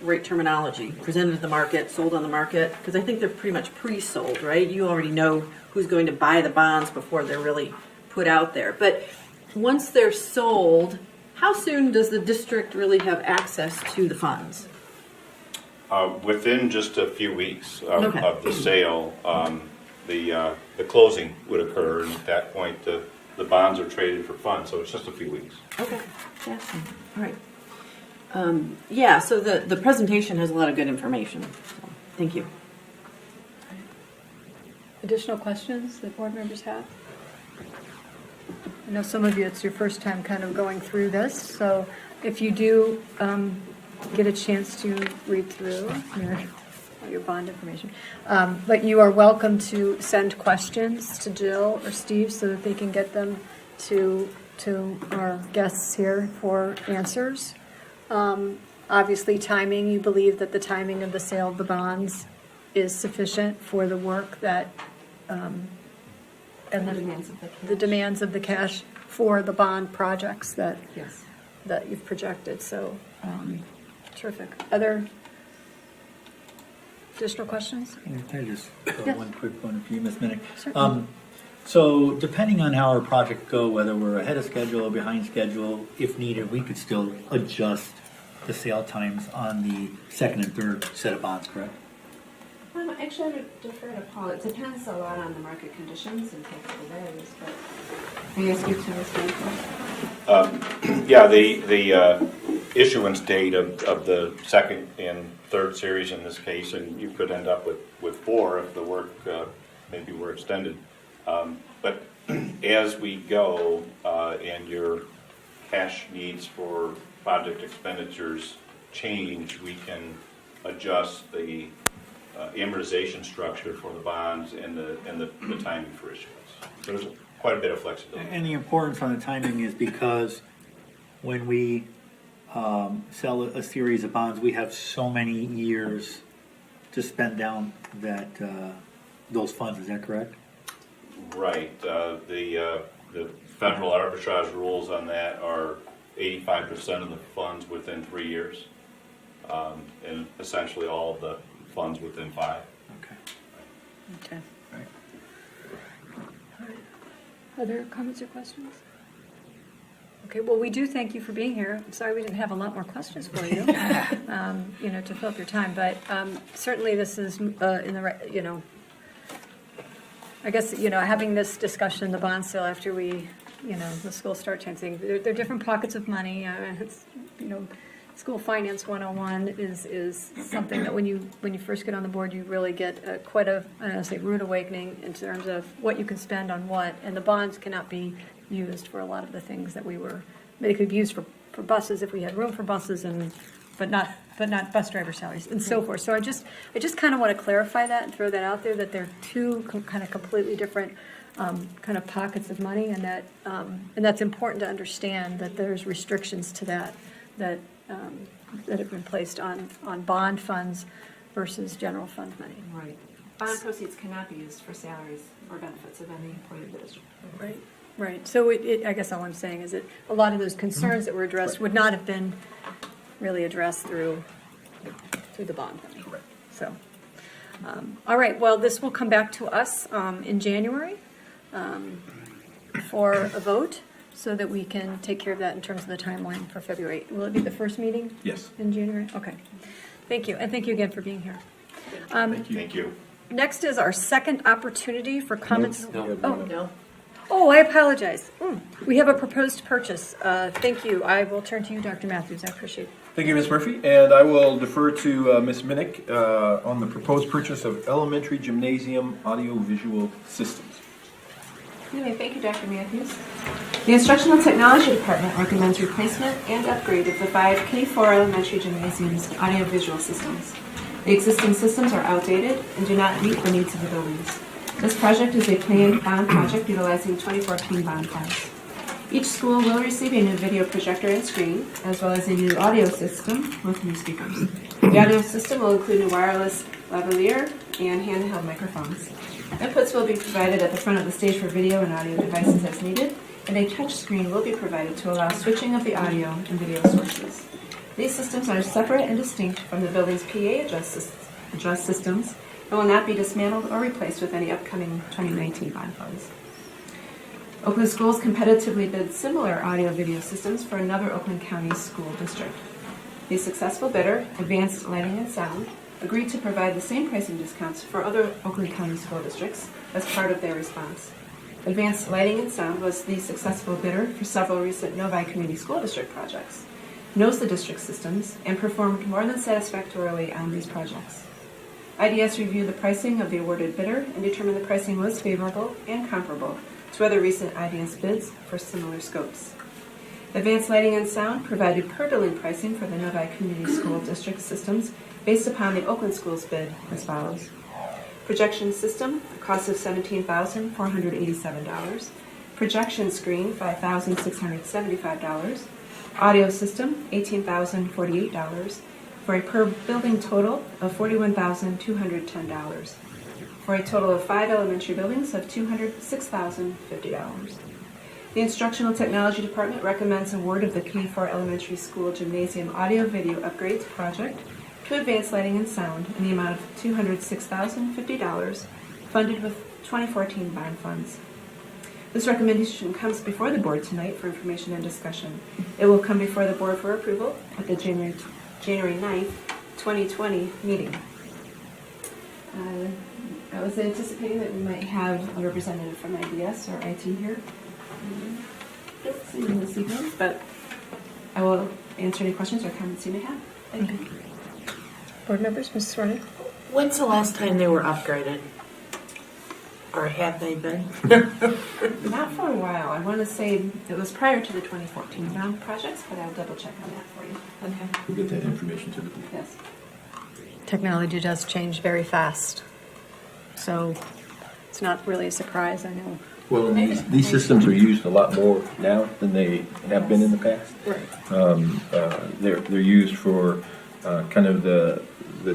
right terminology, presented to the market, sold on the market, because I think they're pretty much pre-sold, right? You already know who's going to buy the bonds before they're really put out there. But once they're sold, how soon does the district really have access to the funds? Within just a few weeks of, Okay. of the sale, the closing would occur, and at that point, the bonds are traded for funds, so it's just a few weeks. Okay, fascinating. All right. Yeah, so the presentation has a lot of good information. So, thank you. Additional questions that board members have? I know some of you, it's your first time kind of going through this, so if you do get a chance to read through your bond information, but you are welcome to send questions to Jill or Steve so that they can get them to our guests here for answers. Obviously, timing, you believe that the timing of the sale of the bonds is sufficient for the work that, and the demands of the cash for the bond projects that, Yes. that you've projected, so, terrific. Other additional questions? Can I just Yes. one quick one for you, Ms. Minnick? Certainly. So depending on how our project go, whether we're ahead of schedule or behind schedule, if needed, we could still adjust the sale times on the second and third set of bonds, correct? Actually, I would defer to Paul. It depends a lot on the market conditions and take it varies, but I guess you to this. Yeah, the issuance date of the second and third series in this case, and you could end up with four if the work maybe were extended. But as we go and your cash needs for project expenditures change, we can adjust the amortization structure for the bonds and the timing for issuance. So there's quite a bit of flexibility. And the importance on the timing is because when we sell a series of bonds, we have so many years to spend down that those funds. Is that correct? Right. The federal arbitrage rules on that are 85% of the funds within 3 years, and essentially all of the funds within 5. Okay. Other comments or questions? Okay, well, we do thank you for being here. I'm sorry we didn't have a lot more questions for you, to fill up your time, but certainly this is in the right, I guess, having this discussion, the bond sale after we, the school start changing, there are different pockets of money. It's, school finance 101 is something that when you first get on the board, you really get quite a, I don't know, say, rude awakening in terms of what you can spend on what, and the bonds cannot be used for a lot of the things that they could be used for buses if we had room for buses, but not bus driver salaries and so forth. So I just kind of want to clarify that and throw that out there, that they're two kind of completely different kind of pockets of money, and that's important to understand, that there's restrictions to that have been placed on bond funds versus general fund money. Right. Bond proceeds cannot be used for salaries or benefits of any employee of the district. Right. So I guess all I'm saying is that a lot of those concerns that were addressed would not have been really addressed through the bond money. Correct. So, all right, well, this will come back to us in January for a vote, so that we can take care of that in terms of the timeline for February. Will it be the first meeting? Yes. In January? Okay. Thank you, and thank you again for being here. Thank you. Next is our second opportunity for comments. No. Oh, No. Oh, I apologize. We have a proposed purchase. Thank you. I will turn to you, Dr. Matthews. I appreciate it. Thank you, Ms. Murphy, and I will defer to Ms. Minnick on the proposed purchase of elementary gymnasium audio-visual systems. Anyway, thank you, Dr. Matthews. The Instructional Technology Department recommends replacement and upgrade of the 5 K-4 elementary gymnasiums audiovisual systems. The existing systems are outdated and do not meet the needs of the buildings. This project is a planned bond project utilizing 2014 bond funds. Each school will receive a new video projector and screen, as well as a new audio system with new speakers. The audio system will include new wireless lavalier and handheld microphones. Inputs will be provided at the front of the stage for video and audio devices as needed, and a touch screen will be provided to allow switching of the audio and video sources. These systems are separate and distinct from the building's PA adjust systems and will not be dismantled or replaced with any upcoming 2019 bond funds. Oakland Schools competitively bid similar audio-video systems for another Oakland County school district. The successful bidder, Advanced Lighting and Sound, agreed to provide the same pricing discounts for other Oakland County school districts as part of their response. Advanced Lighting and Sound was the successful bidder for several recent Novi Community School District projects, knows the district systems, and performed more than satisfactorily on these projects. IDS reviewed the pricing of the awarded bidder and determined the pricing was favorable and comparable to other recent IDS bids for similar scopes. Advanced Lighting and Sound provided per building pricing for the Novi Community School District systems based upon the Oakland Schools bid as follows. Projection system, a cost of $17,487. Projection screen, $5,675. Audio system, $18,048, for a per building total of $41,210, for a total of 5 elementary buildings of $206,050. The Instructional Technology Department recommends award of the K-4 Elementary School Gymnasium Audio-Video Upgrades Project to Advanced Lighting and Sound in the amount of $206,050, funded with 2014 bond funds. This recommendation comes before the board tonight for information and discussion. It will come before the board for approval at the January 9th, 2020 meeting. I was anticipating that we might have a representative from IDS or IT here. Don't see them this evening, but I will answer any questions or comments you may have. Thank you. Board members, Mrs. Ryan? When's the last time they were upgraded? Or have they been? Not for a while. I want to say it was prior to the 2014 bond projects, but I'll double check on that for you. Okay. We'll get that information to the board. Yes. Technology does change very fast, so it's not really a surprise, I know. Well, and these systems are used a lot more now than they have been in the past. They're used for kind of the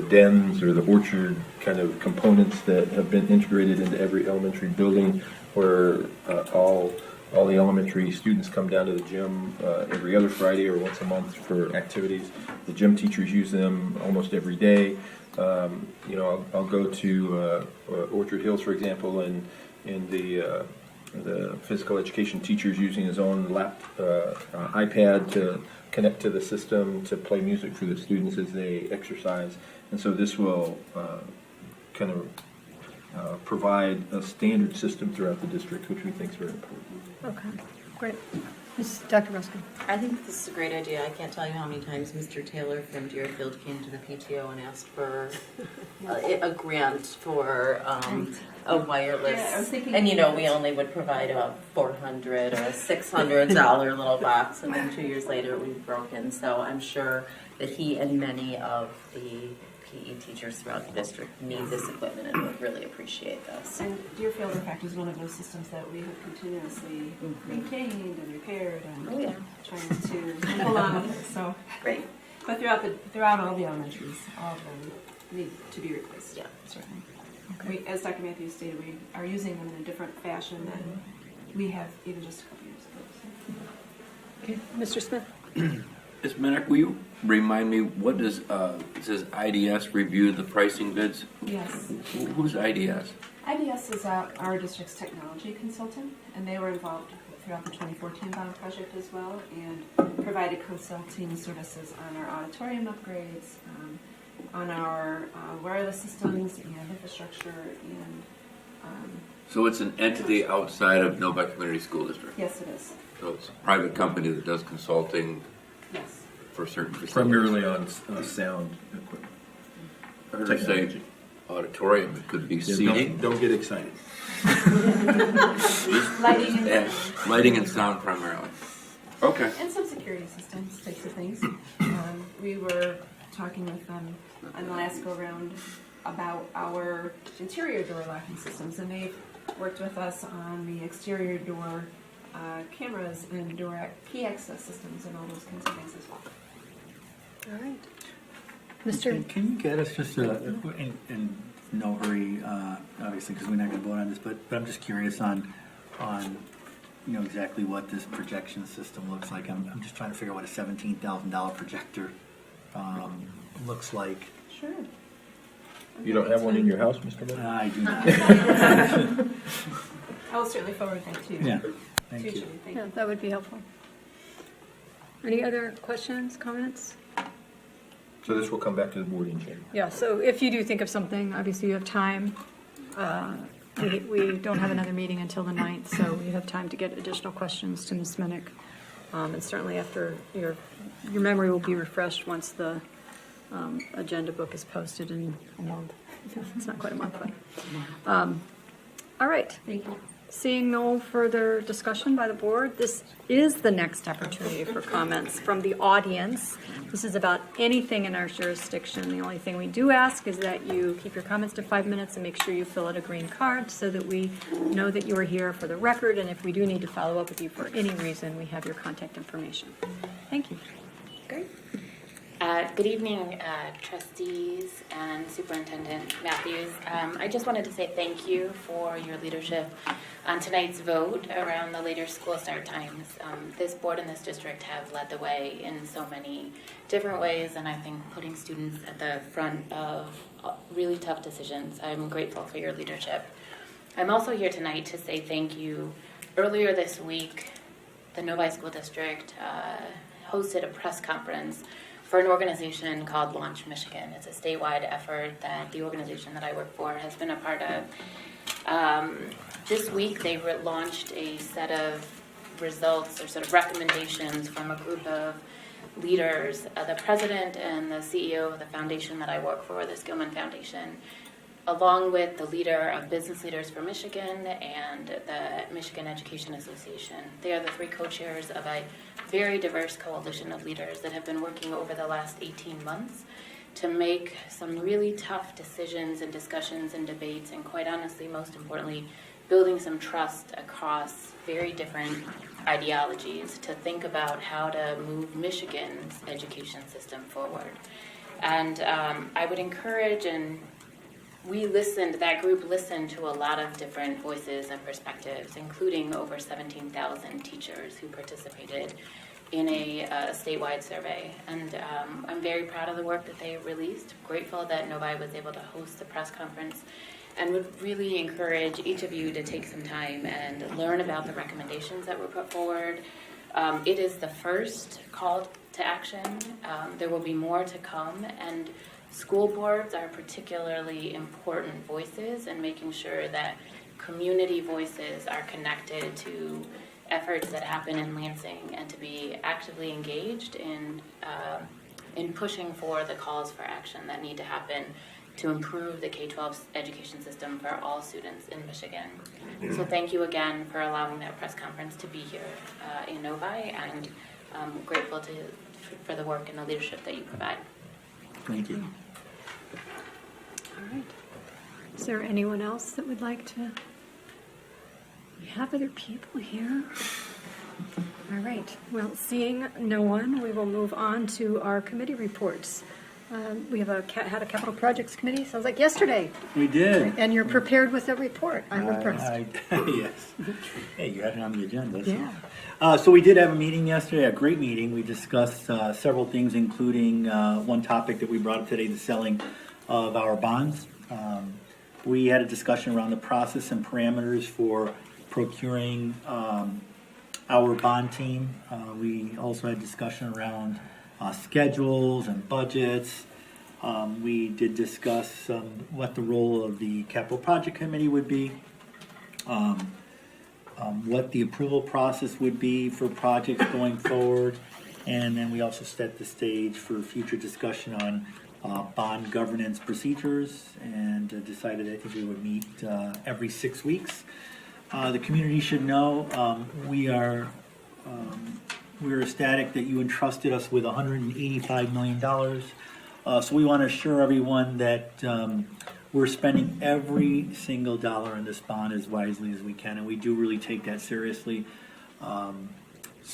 dens or the orchard kind of components that have been integrated into every elementary building, where all the elementary students come down to the gym every other Friday or once a month for activities. The gym teachers use them almost every day. I'll go to Orchard Hills, for example, and the physical education teacher's using his own iPad to connect to the system to play music for the students as they exercise. And so this will kind of provide a standard system throughout the district, which we think is very important. Okay, great. Dr. Ruskin? I think this is a great idea. I can't tell you how many times Mr. Taylor from Deerfield came to the PTO and asked for a grant for a wireless. Yeah, I was thinking and we only would provide about $400 or a $600 little box, and then 2 years later we've broken. So I'm sure that he and many of the PE teachers throughout the district need this equipment and would really appreciate this. And Deerfield, in fact, is one of those systems that we have continuously maintained and repaired and trying to pull on with it. So great. But throughout all the elementaries, all of them need to be replaced. Yeah, certainly. Okay. As Dr. Matthews stated, we are using them in a different fashion than we have even just a couple years ago. So. Okay, Mr. Smith? Ms. Minnick, will you remind me, what does, it says IDS review the pricing bids? Yes. Who's IDS? IDS is our district's technology consultant, and they were involved throughout the 2014 bond project as well, and provided consulting services on our auditorium upgrades, on our wireless systems and infrastructure, and So it's an entity outside of Novi Community School District? Yes, it is. So it's a private company that does consulting Yes. for certain facilities? Primarily on sound equipment. I heard her say auditorium, it could be seating. Don't get excited. Lighting Yeah, lighting and sound primarily. Okay. and some security systems types of things. We were talking with them on the last go-round about our interior door locking systems, and they've worked with us on the exterior door cameras and door key access systems and all those kinds of things as well. All right. Mr. Can you get us just in no hurry, obviously, because we're not going to vote on this, but I'm just curious on exactly what this projection system looks like. I'm just trying to figure out what a $17,000 projector looks like. Sure. You don't have one in your house, Mr. Miller? I do not. I will certainly forward that to you. Yeah, thank To you. Julie. Thank Yeah, you. that would be helpful. Any other questions, comments? So this will come back to the board in January. Yeah, so if you do think of something, obviously you have time. We don't have another meeting until the 9th, so you have time to get additional questions to Ms. Minnick. And certainly after, your memory will be refreshed once the agenda book is posted in a month. It's not quite a month, but. All right. Thank you. Seeing no further discussion by the board, this is the next opportunity for comments from the audience. This is about anything in our jurisdiction. The only thing we do ask is that you keep your comments to 5 minutes and make sure you fill out a green card so that we know that you are here for the record, and if we do need to follow up with you for any reason, we have your contact information. Thank you. Great. Good evening, trustees and Superintendent Matthews. I just wanted to say thank you for your leadership on tonight's vote around the later school start times. This board and this district have led the way in so many different ways, and I think putting students at the front of really tough decisions. I'm grateful for your leadership. I'm also here tonight to say thank you. Earlier this week, the Novi School District hosted a press conference for an organization called Launch Michigan. It's a statewide effort that the organization that I work for has been a part of. This week they launched a set of results or sort of recommendations from a group of leaders, the president and the CEO of the foundation that I work for, the Skillman Foundation, along with the leader of Business Leaders for Michigan and the Michigan Education Association. They are the three co-chairs of a very diverse coalition of leaders that have been working over the last 18 months to make some really tough decisions and discussions and debates, and quite honestly, most importantly, building some trust across very different ideologies to think about how to move Michigan's education system forward. And I would encourage, and that group listened to a lot of different voices and perspectives, including over 17,000 teachers who participated in a statewide survey. And I'm very proud of the work that they released. Grateful that Novi was able to host the press conference, and would really encourage each of you to take some time and learn about the recommendations that were put forward. It is the first call to action. There will be more to come, and school boards are particularly important voices in making sure that community voices are connected to efforts that happen in Lansing, and to be actively engaged in pushing for the calls for action that need to happen to improve the K-12 education system for all students in Michigan. So thank you again for allowing that press conference to be here in Novi, and I'm grateful for the work and the leadership that you provide. Thank you. All right. Is there anyone else that would like to? We have other people here. All right. Well, seeing no one, we will move on to our committee reports. We have had a capital projects committee. Sounds like yesterday. We did. And you're prepared with a report. I'm impressed. Yes. Hey, you had it on the agenda. Yeah. So we did have a meeting yesterday, a great meeting. We discussed several things, including one topic that we brought up today, the selling of our bonds. We had a discussion around the process and parameters for procuring our bond team. We also had discussion around schedules and budgets. We did discuss what the role of the capital project committee would be. what the approval process would be for projects going forward. And then we also set the stage for future discussion on bond governance procedures, and decided I think we would meet every 6 weeks. The community should know we're ecstatic that you entrusted us with $185 million. So we want to assure everyone that we're spending every single dollar in this bond as wisely as we can, and we do really take that seriously.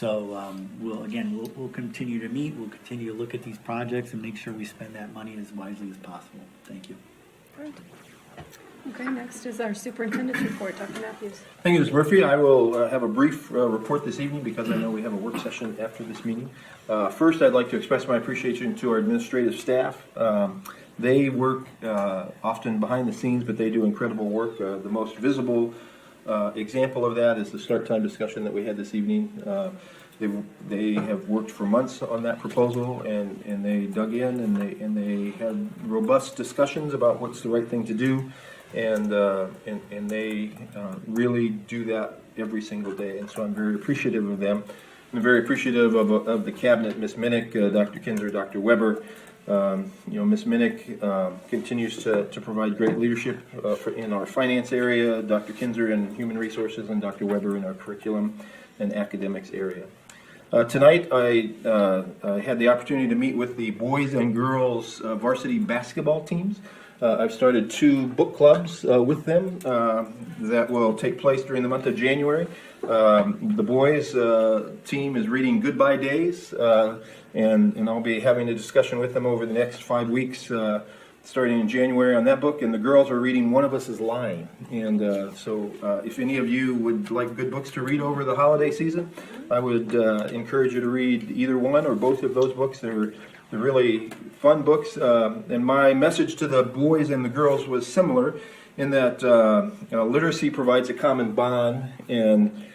We'll continue to meet. We'll continue to look at these projects and make sure we spend that money as wisely as possible. Thank you. Great. Okay, next is our superintendent's report. Dr. Matthews. Thank you, Ms. Murphy. I will have a brief report this evening because I know we have a work session after this meeting. First, I'd like to express my appreciation to our administrative staff. They work often behind the scenes, but they do incredible work. The most visible example of that is the start time discussion that we had this evening. They have worked for months on that proposal, and they dug in and they had robust discussions about what's the right thing to do, and they really do that every single day. And so I'm very appreciative of them. I'm very appreciative of the cabinet, Ms. Minnick, Dr. Kinzer, Dr. Weber. Ms. Minnick continues to provide great leadership in our finance area, Dr. Kinzer in human resources, and Dr. Weber in our curriculum and academics area. Tonight, I had the opportunity to meet with the boys and girls varsity basketball teams. I've started 2 book clubs with them that will take place during the month of January. The boys team is reading Goodbye Days, and I'll be having a discussion with them over the next 5 weeks, starting in January on that book. And the girls are reading One of Us is Lying. And so if any of you would like good books to read over the holiday season, I would encourage you to read either one or both of those books. They're really fun books. And my message to the boys and the girls was similar in that literacy provides a common bond, and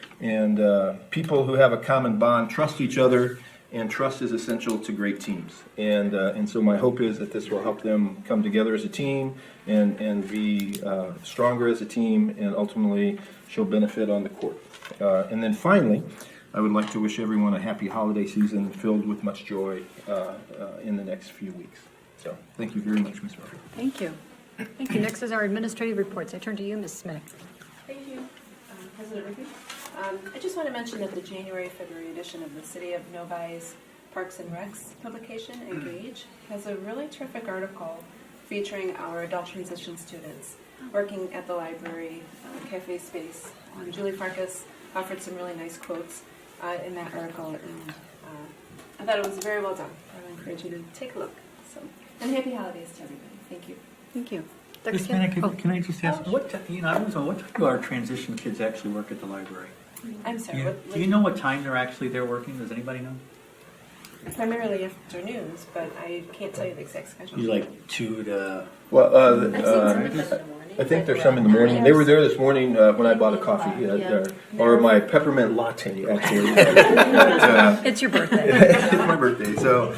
people who have a common bond trust each other, and trust is essential to great teams. And so my hope is that this will help them come together as a team and be stronger as a team, and ultimately show benefit on the court. And then finally, I would like to wish everyone a happy holiday season filled with much joy in the next few weeks. So thank you very much, Ms. Murphy. Thank you. Thank you. Next is our administrative reports. I turn to you, Ms. Smith. Thank you, President Murphy. I just want to mention that the January-February edition of the City of Novi's Parks and Recs publication, Engage, has a really terrific article featuring our adult transition students working at the library cafe space. Julie Farkas offered some really nice quotes in that article, and I thought it was very well done. I would encourage you to take a look. So, and happy holidays to everybody. Thank you. Thank you. Ms. Minnick, can I just ask, what time do our transition kids actually work at the library? I'm sorry. Do you know what time they're actually there working? Does anybody know? Primarily afternoons, but I can't tell you the exact schedule. You like 2 to... Well, I think there's some in the morning. They were there this morning when I bought a coffee, or my peppermint latte, actually. It's your birthday. It's my birthday. So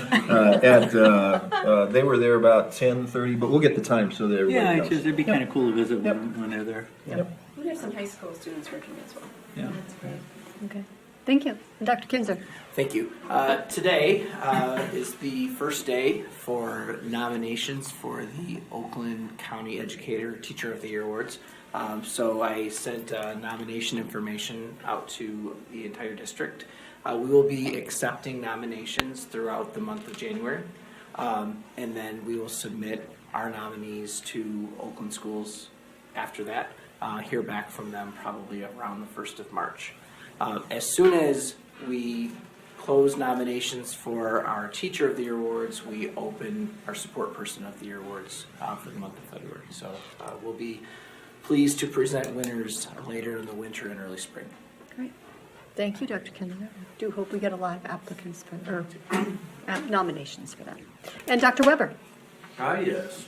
they were there about 10:30, but we'll get the time so that everybody knows. It'd be kind of cool to visit when they're there. Yep. We have some high school students working as well. Yeah. That's great. Okay. Thank you. And Dr. Kinzer. Thank you. Today is the first day for nominations for the Oakland County Educator Teacher of the Year Awards. So I sent nomination information out to the entire district. We will be accepting nominations throughout the month of January, and then we will submit our nominees to Oakland schools after that. Hear back from them probably around the 1st of March. As soon as we close nominations for our Teacher of the Year Awards, we open our Support Person of the Year Awards for the month of February. So we'll be pleased to present winners later in the winter and early spring. Great. Thank you, Dr. Kinzer. I do hope we get a lot of applicants or nominations for that. And Dr. Weber. Hi, yes.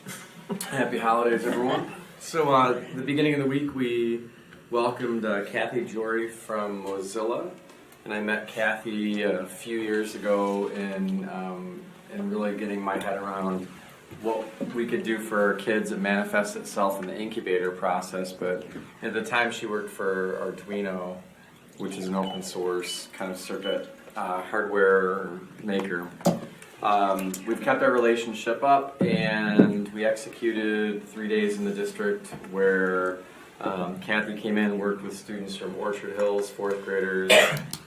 Happy holidays, everyone. So at the beginning of the week, we welcomed Kathy Jory from Mozilla, and I met Kathy a few years ago in really getting my head around what we could do for our kids. It manifests itself in the incubator process, but at the time she worked for Arduino, which is an open source kind of circuit hardware maker. We've kept our relationship up, and we executed 3 days in the district where Kathy came in and worked with students from Orchard Hills, 4th graders,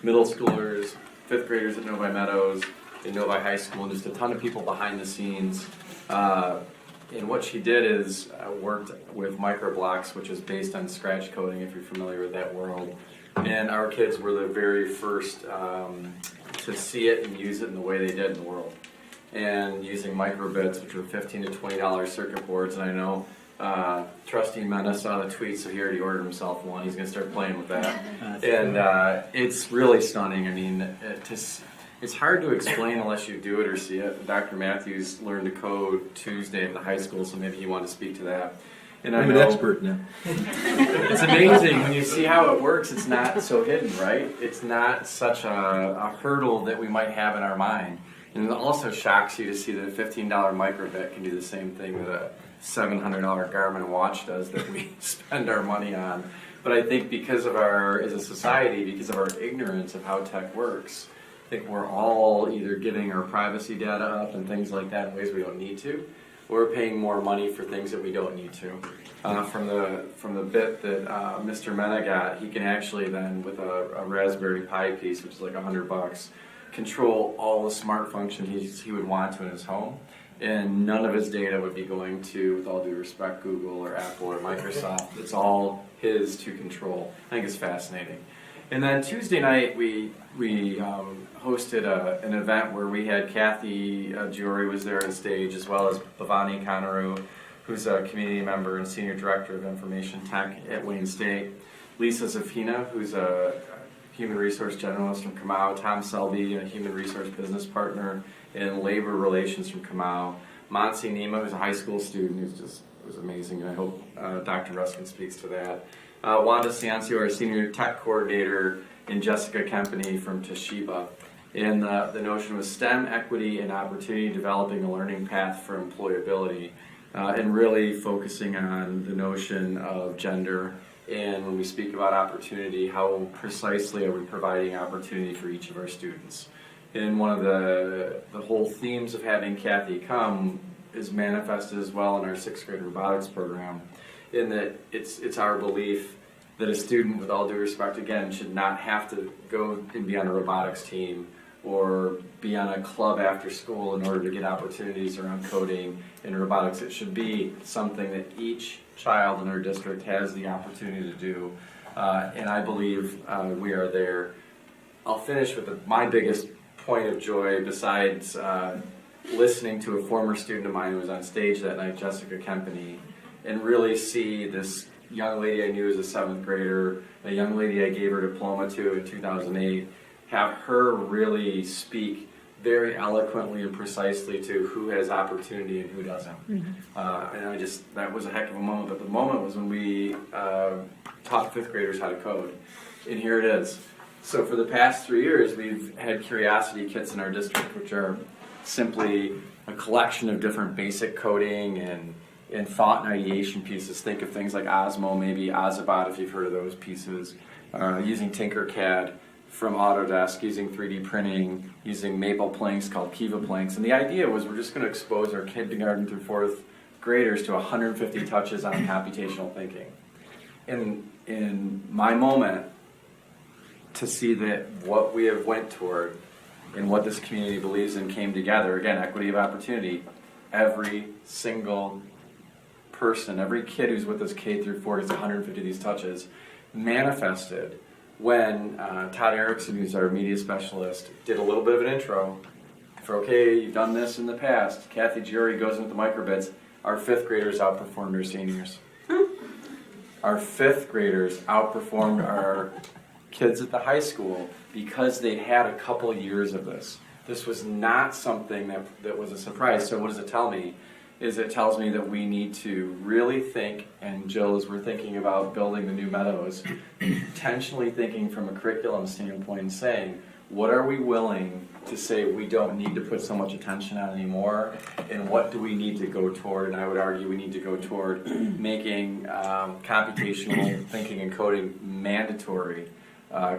middle schoolers, 5th graders at Novi Meadows, in Novi High School, and just a ton of people behind the scenes. And what she did is worked with microblocks, which is based on scratch coding, if you're familiar with that world. And our kids were the very first to see it and use it in the way they did in the world. And using microbits, which were $15 to $20 circuit boards. And I know Trustee Mena saw the tweet, so he already ordered himself one. He's going to start playing with that. And it's really stunning. I mean, it's hard to explain unless you do it or see it. Dr. Matthews learned to code Tuesday at the high school, so maybe he wanted to speak to that. And I'm an expert now. It's amazing when you see how it works. It's not so hidden, right? It's not such a hurdle that we might have in our mind. And it also shocks you to see that a $15 microbit can do the same thing that a $700 Garmin watch does that we spend our money on. But I think because of as a society, because of our ignorance of how tech works, I think we're all either giving our privacy data up and things like that in ways we don't need to, or paying more money for things that we don't need to. From the bit that Mr. Mena got, he can actually then, with a Raspberry Pi piece, which is like $100, control all the smart functions he would want to in his home. And none of his data would be going to, with all due respect, Google or Apple or Microsoft. It's all his to control. I think it's fascinating. And then Tuesday night, we hosted an event where we had Kathy Jory was there on stage, as well as Bhavani Kanaru, who's a community member and Senior Director of Information Tech at Wayne State, Lisa Zafina, who's a Human Resource Generalist from Kamau, Tom Selby, a Human Resource Business Partner in Labor Relations from Kamau, Monsi Nima, who's a high school student who was amazing, and I hope Dr. Ruskin speaks to that. Wanda Ciancio, our Senior Tech Coordinator, and Jessica Kempany from Toshiba. And the notion was STEM, equity, and opportunity, developing a learning path for employability, and really focusing on the notion of gender. And when we speak about opportunity, how precisely are we providing opportunity for each of our students? And one of the whole themes of having Kathy come is manifested as well in our 6th grade robotics program, in that it's our belief that a student, with all due respect, again, should not have to go and be on a robotics team or be on a club after school in order to get opportunities around coding and robotics. It should be something that each child in our district has the opportunity to do, and I believe we are there. I'll finish with my biggest point of joy, besides listening to a former student of mine who was on stage that night, Jessica Kempany, and really see this young lady I knew as a 7th grader, a young lady I gave her diploma to in 2008, have her really speak very eloquently and precisely to who has opportunity and who doesn't. And that was a heck of a moment, but the moment was when we taught 5th graders how to code. And here it is. So for the past 3 years, we've had curiosity kits in our district, which are simply a collection of different basic coding and thought and ideation pieces. Think of things like Osmo, maybe Ozabot, if you've heard of those pieces, using Tinkercad from Autodesk, using 3D printing, using maple planks called Kiva planks. And the idea was we're just going to expose our kindergarten through 4th graders to 150 touches on computational thinking. And in my moment, to see that what we have went toward and what this community believes in came together, again, equity of opportunity, every single person, every kid who's with us K through 4 gets 150 of these touches, manifested when Todd Erickson, who's our media specialist, did a little bit of an intro for, okay, you've done this in the past. Kathy Jury goes into the microbits. Our 5th graders outperformed our seniors. Our 5th graders outperformed our kids at the high school because they had a couple years of this. This was not something that was a surprise. So what does it tell me? It tells me that we need to really think, and Jill, as we're thinking about building the new Meadows, intentionally thinking from a curriculum standpoint and saying, what are we willing to say we don't need to put so much attention on anymore, and what do we need to go toward? And I would argue we need to go toward making computational thinking and coding mandatory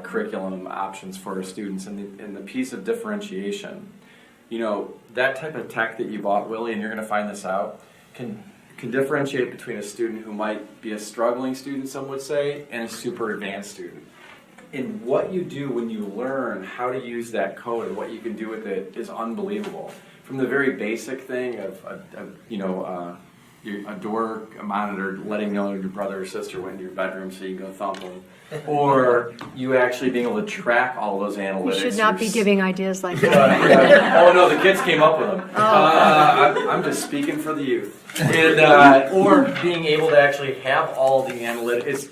curriculum options for our students. And the piece of differentiation, you know, that type of tech that you bought, Willie, and you're going to find this out, can differentiate between a student who might be a struggling student, some would say, and a super advanced student. And what you do when you learn how to use that code and what you can do with it is unbelievable. From the very basic thing of a door monitor letting you know your brother or sister went into your bedroom so you can go thump them, or you actually being able to track all those analytics. You should not be giving ideas like that. Oh no, the kids came up with them. I'm just speaking for the youth. And or being able to actually have all the analytics.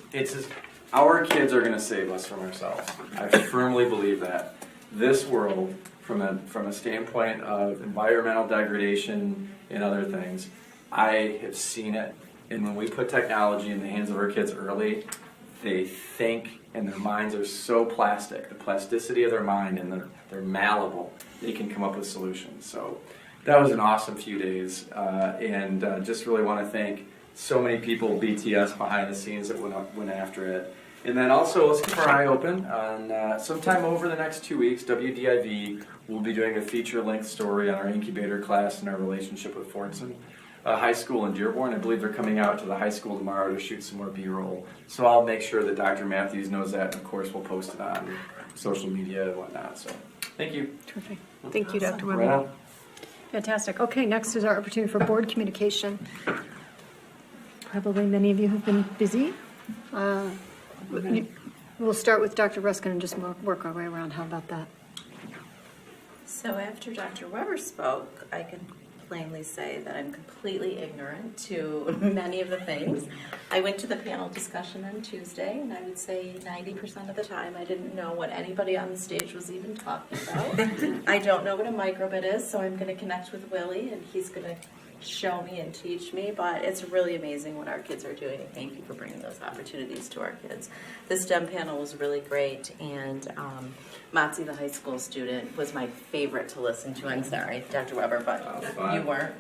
Our kids are going to save us from ourselves. I firmly believe that. This world, from a standpoint of environmental degradation and other things, I have seen it. And when we put technology in the hands of our kids early, they think, and their minds are so plastic, the plasticity of their mind, and they're malleable. They can come up with solutions. So that was an awesome few days, and just really want to thank so many people, BTS behind the scenes that went after it. And then also, let's keep our eye open on sometime over the next 2 weeks, WDIV will be doing a feature-length story on our incubator class and our relationship with Fordson High School in Dearborn. I believe they're coming out to the high school tomorrow to shoot some more B-roll. So I'll make sure that Dr. Matthews knows that, and of course we'll post it on social media and whatnot. So thank you. Terrific. Thank you, Dr. Right Weber. on. Fantastic. Okay, next is our opportunity for board communication. Probably many of you have been busy. We'll start with Dr. Ruskin and just work our way around. How about that? So after Dr. Weber spoke, I can plainly say that I'm completely ignorant to many of the things. I went to the panel discussion on Tuesday, and I would say 90% of the time I didn't know what anybody on the stage was even talking about. I don't know what a microbit is, so I'm going to connect with Willie, and he's going to show me and teach me, but it's really amazing what our kids are doing, and thank you for bringing those opportunities to our kids. The STEM panel was really great, and Mopsy, the high school student, was my favorite to listen to. I'm sorry, Dr. Weber, but you weren't.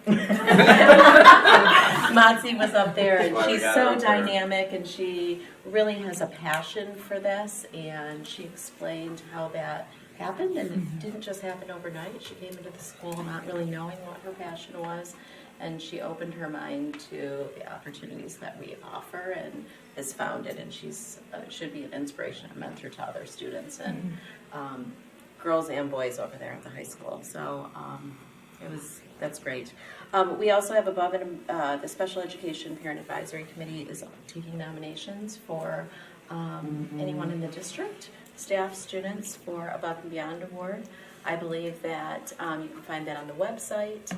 Mopsy was up there, and she's so dynamic, and she really has a passion for this, and she explained how that happened, and it didn't just happen overnight. She came into the school not really knowing what her passion was, and she opened her mind to the opportunities that we offer and has found it, and she's should be an inspiration and mentor to other students and girls and boys over there at the high school. So that's great. We also have above and the Special Education Parent Advisory Committee is taking nominations for anyone in the district, staff, students for Above and Beyond Award. I believe that you can find that on the website.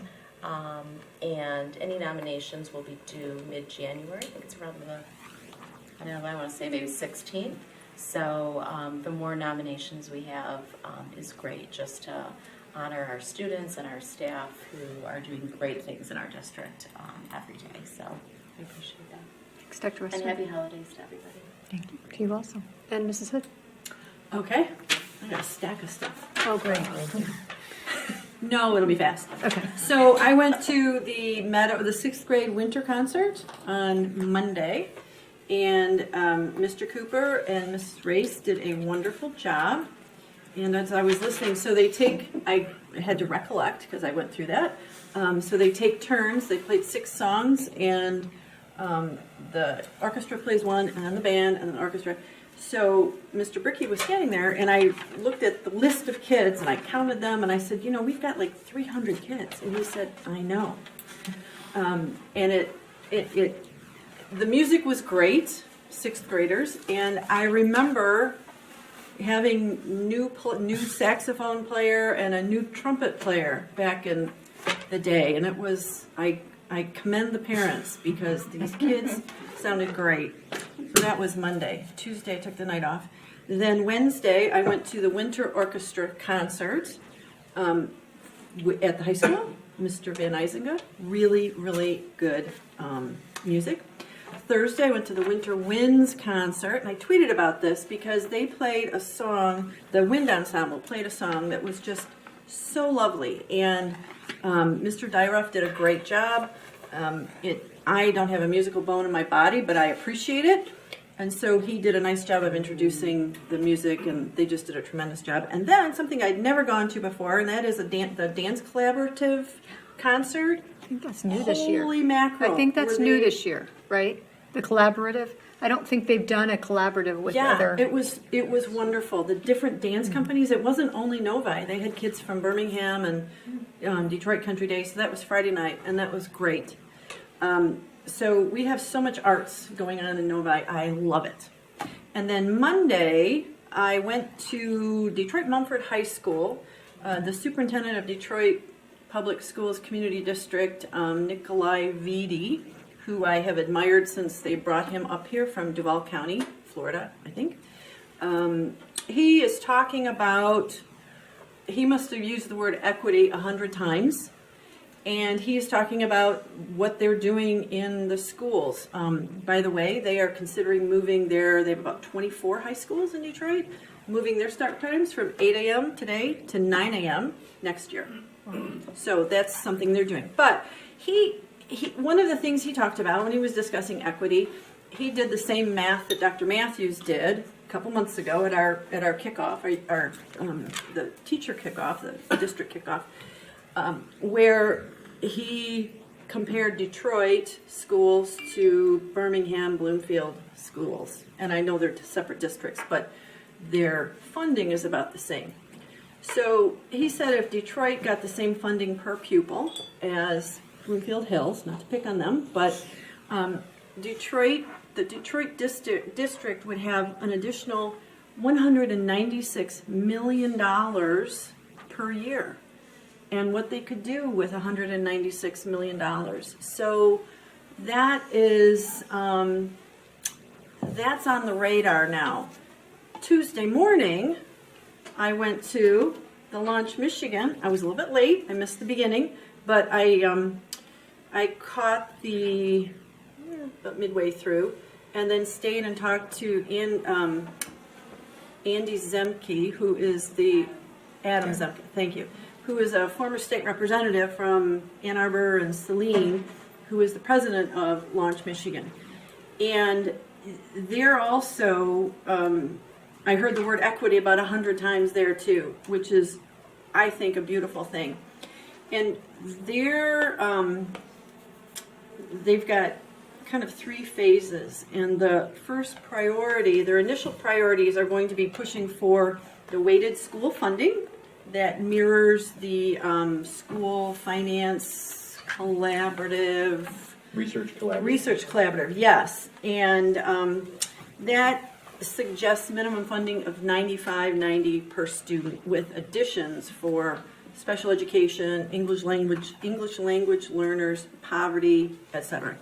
And any nominations will be due mid-January. I think it's around I want to say maybe 16th. So the more nominations we have is great, just to honor our students and our staff who are doing great things in our district every day. So I appreciate that. Thanks, Dr. Ruskin. And happy holidays to everybody. Thank you. To you also. And Mrs. Hood? Okay, I got a stack of stuff. Oh, great. No, it'll be fast. Okay. So I went to the sixth grade winter concert on Monday, and Mr. Cooper and Mrs. Race did a wonderful job. And as I was listening, I had to recollect because I went through that. So they take turns. They played 6 songs, and the orchestra plays one, and then the band, and then the orchestra. So Mr. Bricky was standing there, and I looked at the list of kids, and I counted them, and I said, we've got like 300 kids. And he said, I know. And the music was great, 6th graders, and I remember having new saxophone player and a new trumpet player back in the day, and it was, I commend the parents because these kids sounded great. So that was Monday. Tuesday I took the night off. Then Wednesday I went to the Winter Orchestra concert at the high school. Mr. Van Eisinga, really, really good music. Thursday, I went to the Winter Winds concert, and I tweeted about this because they played a song, the Wind Ensemble played a song that was just so lovely, and Mr. Dyroff did a great job. I don't have a musical bone in my body, but I appreciate it, and so he did a nice job of introducing the music, and they just did a tremendous job. And then something I'd never gone to before, and that is the Dance Collaborative concert. I think that's new this year. Holy mackerel. I think that's Were new they- this year, right? The collaborative. I don't think they've done a collaborative with other. It was wonderful. The different dance companies. It wasn't only Novi. They had kids from Birmingham and Detroit Country Day. So that was Friday night, and that was great. So we have so much arts going on in Novi. I love it. And then Monday, I went to Detroit Mumford High School. The superintendent of Detroit Public Schools Community District, Nikolai Vidi, who I have admired since they brought him up here from Duval County, Florida, I think. He is talking about, he must have used the word equity 100 times, and he is talking about what they're doing in the schools. By the way, they are considering moving they have about 24 high schools in Detroit, moving their start times from 8 a.m. today to 9 a.m. next year. So that's something they're doing. But one of the things he talked about when he was discussing equity, he did the same math that Dr. Matthews did a couple months ago at our kickoff, the teacher kickoff, the district kickoff, where he compared Detroit schools to Birmingham, Bloomfield schools. And I know they're separate districts, but their funding is about the same. So he said if Detroit got the same funding per pupil as Bloomfield Hills, not to pick on them, but the Detroit district would have an additional $196 million per year, and what they could do with $196 million. So that is that's on the radar now. Tuesday morning, I went to the Launch Michigan. I was a little bit late. I missed the beginning, but I caught about midway through, and then stayed and talked to Andy Zemke, who is Adam Zemke, thank you, who is a former state representative from Ann Arbor and Saline, who is the president of Launch Michigan. And they're also, I heard the word equity about 100 times there too, which is, I think, a beautiful thing. And they've got kind of 3 phases, and the first priority, their initial priorities are going to be pushing for the weighted school funding that mirrors the school finance collaborative. Research collaborative. Research collaborative, yes. And that suggests minimum funding of $95.90 per student with additions for special education, English language learners, poverty, etc.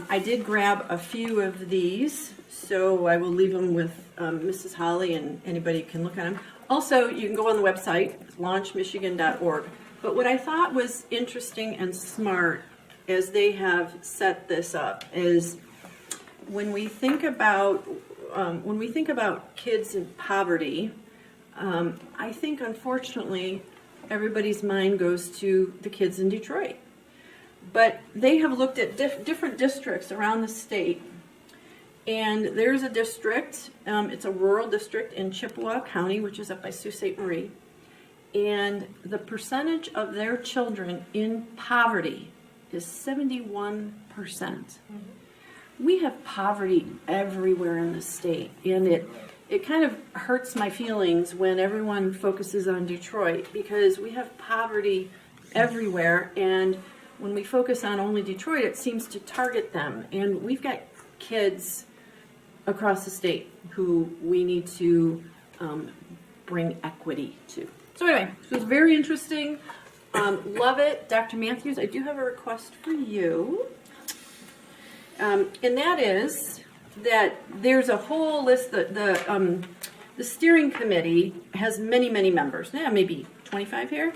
I did grab a few of these, so I will leave them with Mrs. Holly, and anybody can look at them. Also, you can go on the website, launchmichigan.org. But what I thought was interesting and smart as they have set this up is when we think about kids in poverty, I think unfortunately everybody's mind goes to the kids in Detroit. But they have looked at different districts around the state, and there's a district, it's a rural district in Chippewa County, which is up by Sault Ste. Marie, and the percentage of their children in poverty is 71%. We have poverty everywhere in the state, and it kind of hurts my feelings when everyone focuses on Detroit, because we have poverty everywhere, and when we focus on only Detroit, it seems to target them. And we've got kids across the state who we need to bring equity to. So anyway, this was very interesting. Love it. Dr. Matthews, I do have a request for you. And that is that there's a whole list that the steering committee has many, many members. Yeah, maybe 25 here.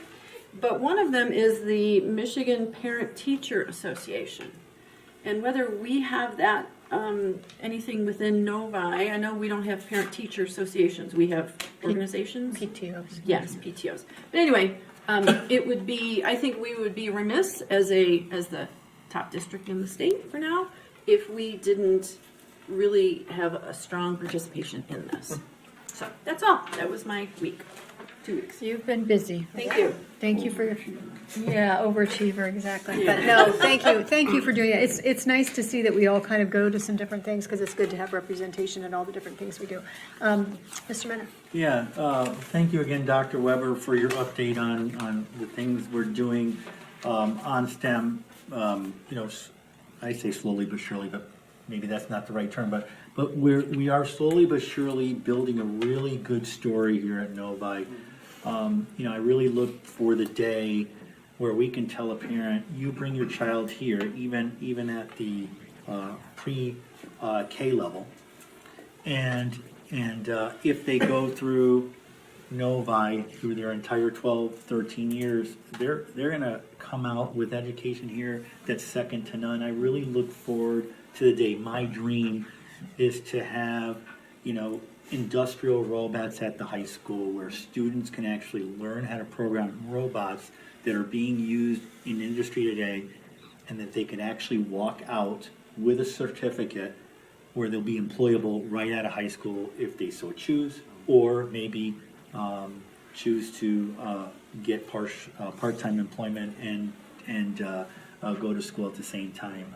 But one of them is the Michigan Parent Teacher Association. And whether we have that, anything within Novi, I know we don't have parent-teacher associations, we have organizations? PTOs. Yes, PTOs. But anyway, it would be, I think we would be remiss as the top district in the state for now, if we didn't really have a strong participation in this. So, that's all. That was my week. 2 weeks. You've been busy. Thank you. Thank you for your, yeah, overachiever, exactly. But no, thank you for doing it. It's nice to see that we all kind of go to some different things, because it's good to have representation in all the different things we do. Mr. Mena? Yeah, thank you again, Dr. Weber, for your update on the things we're doing on STEM. I say slowly but surely, but maybe that's not the right term, but we are slowly but surely building a really good story here at Novi. I really look for the day where we can tell a parent, you bring your child here, even at the pre-K level, and if they go through Novi through their entire 12, 13 years, they're going to come out with education here that's second to none. I really look forward to the day. My dream is to have, industrial robots at the high school where students can actually learn how to program robots that are being used in industry today, and that they can actually walk out with a certificate where they'll be employable right out of high school if they so choose, or maybe choose to get part-time employment and go to school at the same time.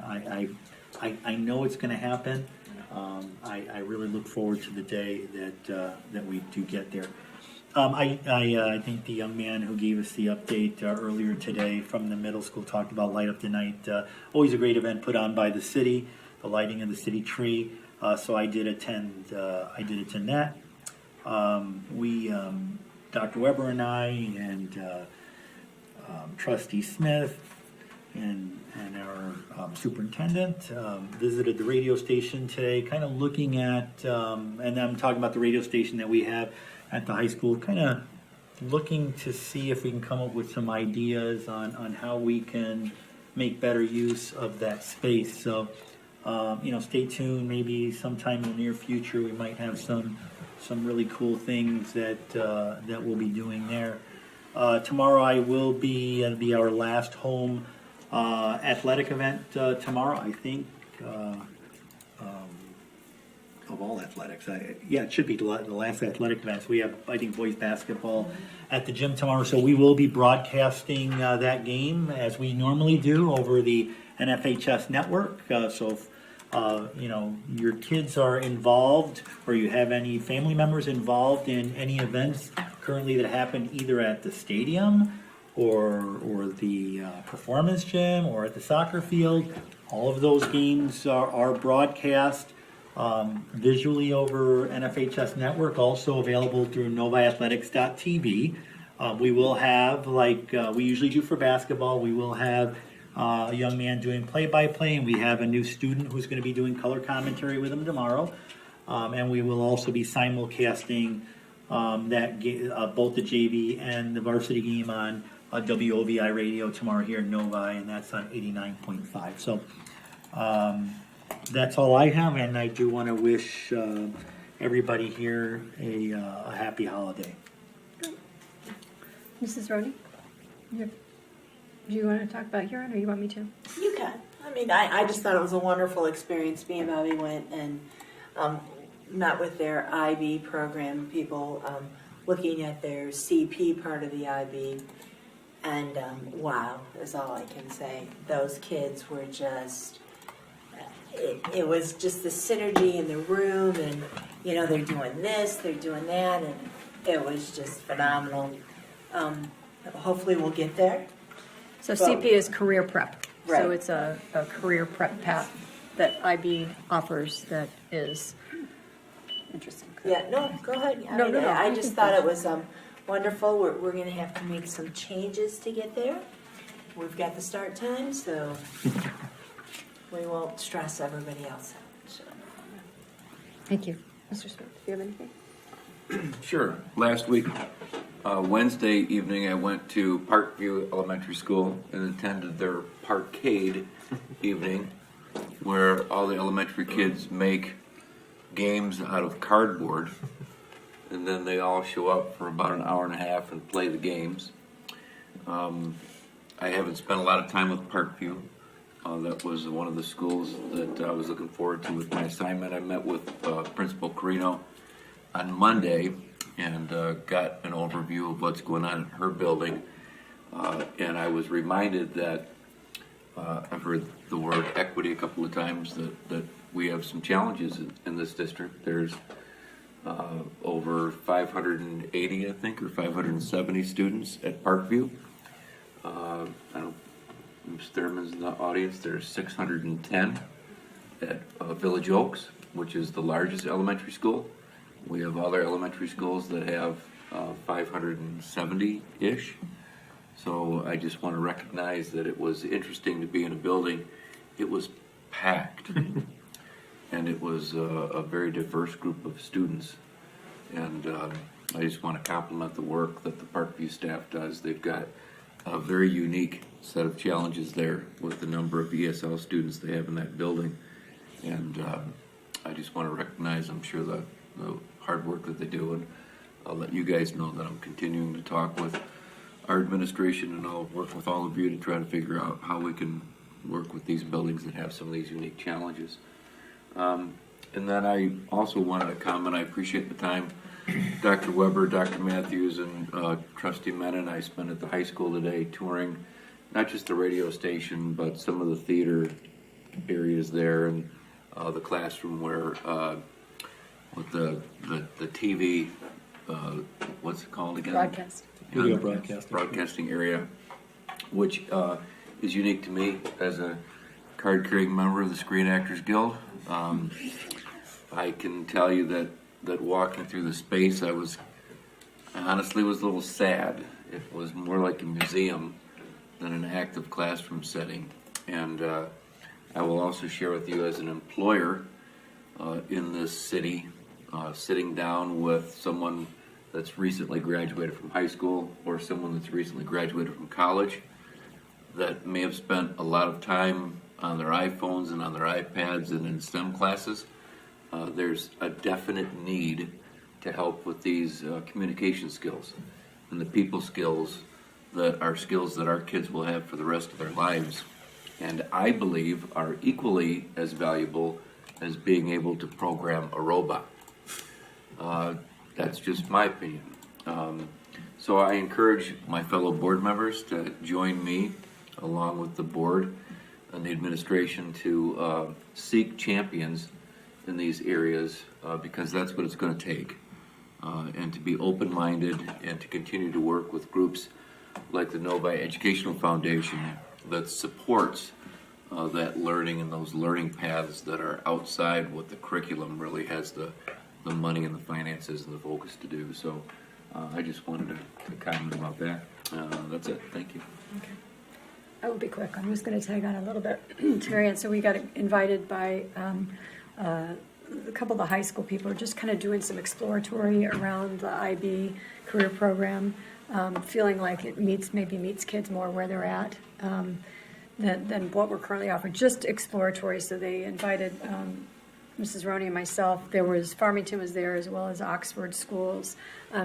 I know it's going to happen. I really look forward to the day that we do get there. I think the young man who gave us the update earlier today from the middle school talked about Light Up the Night. Always a great event put on by the city, the lighting of the city tree. So I did attend that. Dr. Weber and I and Trustee Smith and our superintendent visited the radio station today, kind of looking at, and I'm talking about the radio station that we have at the high school, kind of looking to see if we can come up with some ideas on how we can make better use of that space. So, stay tuned. Maybe sometime in the near future we might have some really cool things that we'll be doing there. Tomorrow it'll be our last home athletic event tomorrow, I think, of all athletics. It should be the last athletic events. We have, I think, boys basketball at the gym tomorrow, so we will be broadcasting that game as we normally do over the NFHS network. So if your kids are involved, or you have any family members involved in any events currently that happen either at the stadium or the performance gym or at the soccer field, all of those games are broadcast visually over NFHS network, also available through noviathletics.tv. We will have, like we usually do for basketball, we will have a young man doing play-by-play, and we have a new student who's going to be doing color commentary with him tomorrow. And we will also be simulcasting both the JV and the varsity game on WOVI radio tomorrow here in Novi, and that's on 89.5. So that's all I have, and I do want to wish everybody here a happy holiday. Mrs. Roney? Do you want to talk about Huron, or you want me to? You can. I mean, I just thought it was a wonderful experience. Me and Bobby went and met with their IB program people, looking at their CP part of the IB. And wow, is all I can say. Those kids were just, it was just the synergy in the room, and, they're doing this, they're doing that, and it was just phenomenal. Hopefully we'll get there. So CP is career prep. Right. So it's a career prep path that IB offers that is interesting. Yeah, no, go ahead. No. I just thought it was wonderful. We're going to have to make some changes to get there. We've got the start time, so we won't stress everybody else out. So. Thank you. Mr. Smith, do you have anything? Sure. Last week, Wednesday evening, I went to Parkview Elementary School and attended their Parkade evening. where all the elementary kids make games out of cardboard, and then they all show up for about an hour and a half and play the games. I haven't spent a lot of time with Parkview. That was one of the schools that I was looking forward to with my assignment. I met with Principal Carino on Monday and got an overview of what's going on in her building. And I was reminded that I've heard the word equity a couple of times, that we have some challenges in this district. There's over 580, I think, or 570 students at Parkview. I don't, Ms. Thurman's in the audience. There's 610 at Village Oaks, which is the largest elementary school. We have other elementary schools that have 570-ish. So I just want to recognize that it was interesting to be in a building. It was packed, and it was a very diverse group of students. And I just want to compliment the work that the Parkview staff does. They've got a very unique set of challenges there with the number of ESL students they have in that building. And I just want to recognize, I'm sure, the hard work that they do. And I'll let you guys know that I'm continuing to talk with our administration, and I'll work with all of you to try to figure out how we can work with these buildings that have some of these unique challenges. And then I also wanted to comment, I appreciate the time Dr. Weber, Dr. Matthews, and Trustee Menon and I spent at the high school today touring not just the radio station, but some of the theater areas there, and the classroom where with the TV, what's it called again? Broadcast. Video broadcasting area, which is unique to me as a card-carrying member of the Screen Actors Guild. I can tell you that walking through the space, I honestly was a little sad. It was more like a museum than an active classroom setting. And I will also share with you, as an employer in this city, sitting down with someone that's recently graduated from high school or someone that's recently graduated from college that may have spent a lot of time on their iPhones and on their iPads and in STEM classes. There's a definite need to help with these communication skills and the people skills that are skills that our kids will have for the rest of their lives, and I believe are equally as valuable as being able to program a robot. That's just my opinion. So I encourage my fellow board members to join me, along with the board and the administration, to seek champions in these areas, because that's what it's going to take, and to be open-minded and to continue to work with groups like the Novi Educational Foundation that supports that learning and those learning paths that are outside what the curriculum really has the money and the finances and the focus to do. So I just wanted to comment about that. That's it. Thank you. Okay. I will be quick. I'm just going to tag on a little bit, Terry. And so we got invited by a couple of the high school people, just kind of doing some exploratory around the IB career program, feeling like it maybe meets kids more where they're at than what we're currently offering. Just exploratory. So they invited Mrs. Roney and myself. Farmington was there, as well as Oxford schools,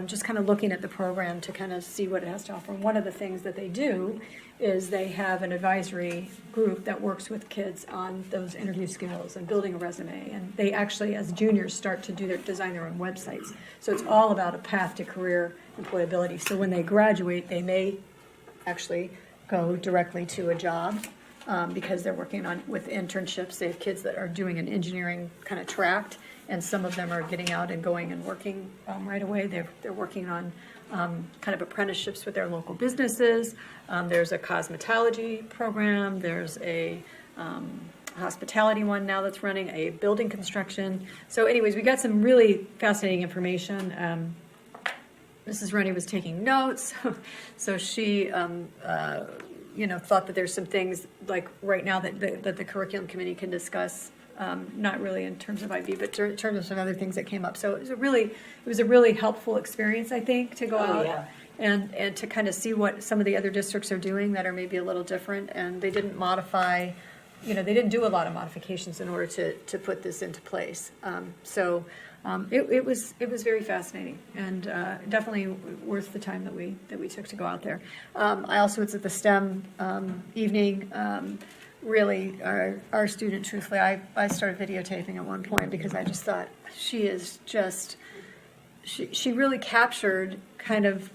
just kind of looking at the program to kind of see what it has to offer. And one of the things that they do is they have an advisory group that works with kids on those interview skills and building a resume. And they actually, as juniors, start to design their own websites. So it's all about a path to career employability. So when they graduate, they may actually go directly to a job. Because they're working with internships. They have kids that are doing an engineering kind of tract, and some of them are getting out and going and working right away. They're working on kind of apprenticeships with their local businesses. There's a cosmetology program. There's a hospitality one now that's running, a building construction. So anyways, we got some really fascinating information. Mrs. Roney was taking notes, so she thought that there's some things like right now that the curriculum committee can discuss, not really in terms of IB, but in terms of some other things that came up. So it was a really helpful experience, I think, to go out and to kind of see what some of the other districts are doing that are maybe a little different. And they didn't modify they didn't do a lot of modifications in order to put this into place. It was very fascinating and definitely worth the time that we took to go out there. I also was at the STEM evening. Really, our student, truthfully, I started videotaping at one point because I just thought she really captured kind of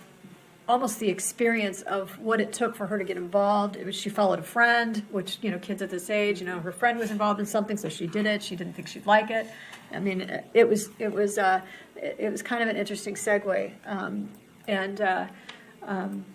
almost the experience of what it took for her to get involved. She followed a friend, which, kids at this age, her friend was involved in something, so she did it. She didn't think she'd like it. I mean, it was kind of an interesting segue.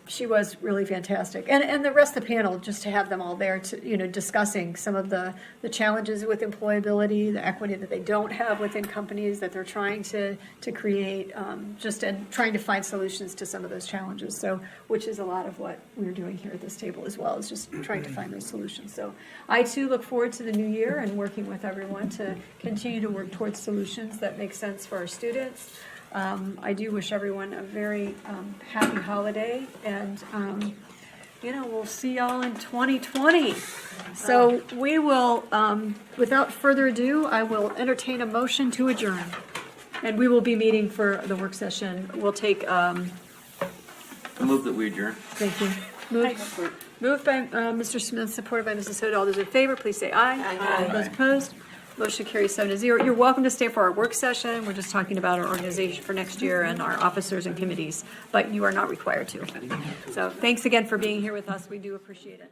She was really fantastic. And the rest of the panel, just to have them all there to, discussing some of the challenges with employability, the equity that they don't have within companies that they're trying to create, and trying to find solutions to some of those challenges. So, which is a lot of what we're doing here at this table as well, is just trying to find those solutions. So I too look forward to the new year and working with everyone to continue to work towards solutions that make sense for our students. I do wish everyone a very happy holiday, and we'll see y'all in 2020. So we will, without further ado, I will entertain a motion to adjourn, and we will be meeting for the work session. We'll take. I move that we adjourn. Thank you. Moved by Mr. Smith, supported by Mrs. Hood. All those in favor, please say aye. Aye. Those opposed. Motion carries 7-0. You're welcome to stay for our work session. We're just talking about our organization for next year and our officers and committees, but you are not required to. So thanks again for being here with us. We do appreciate it.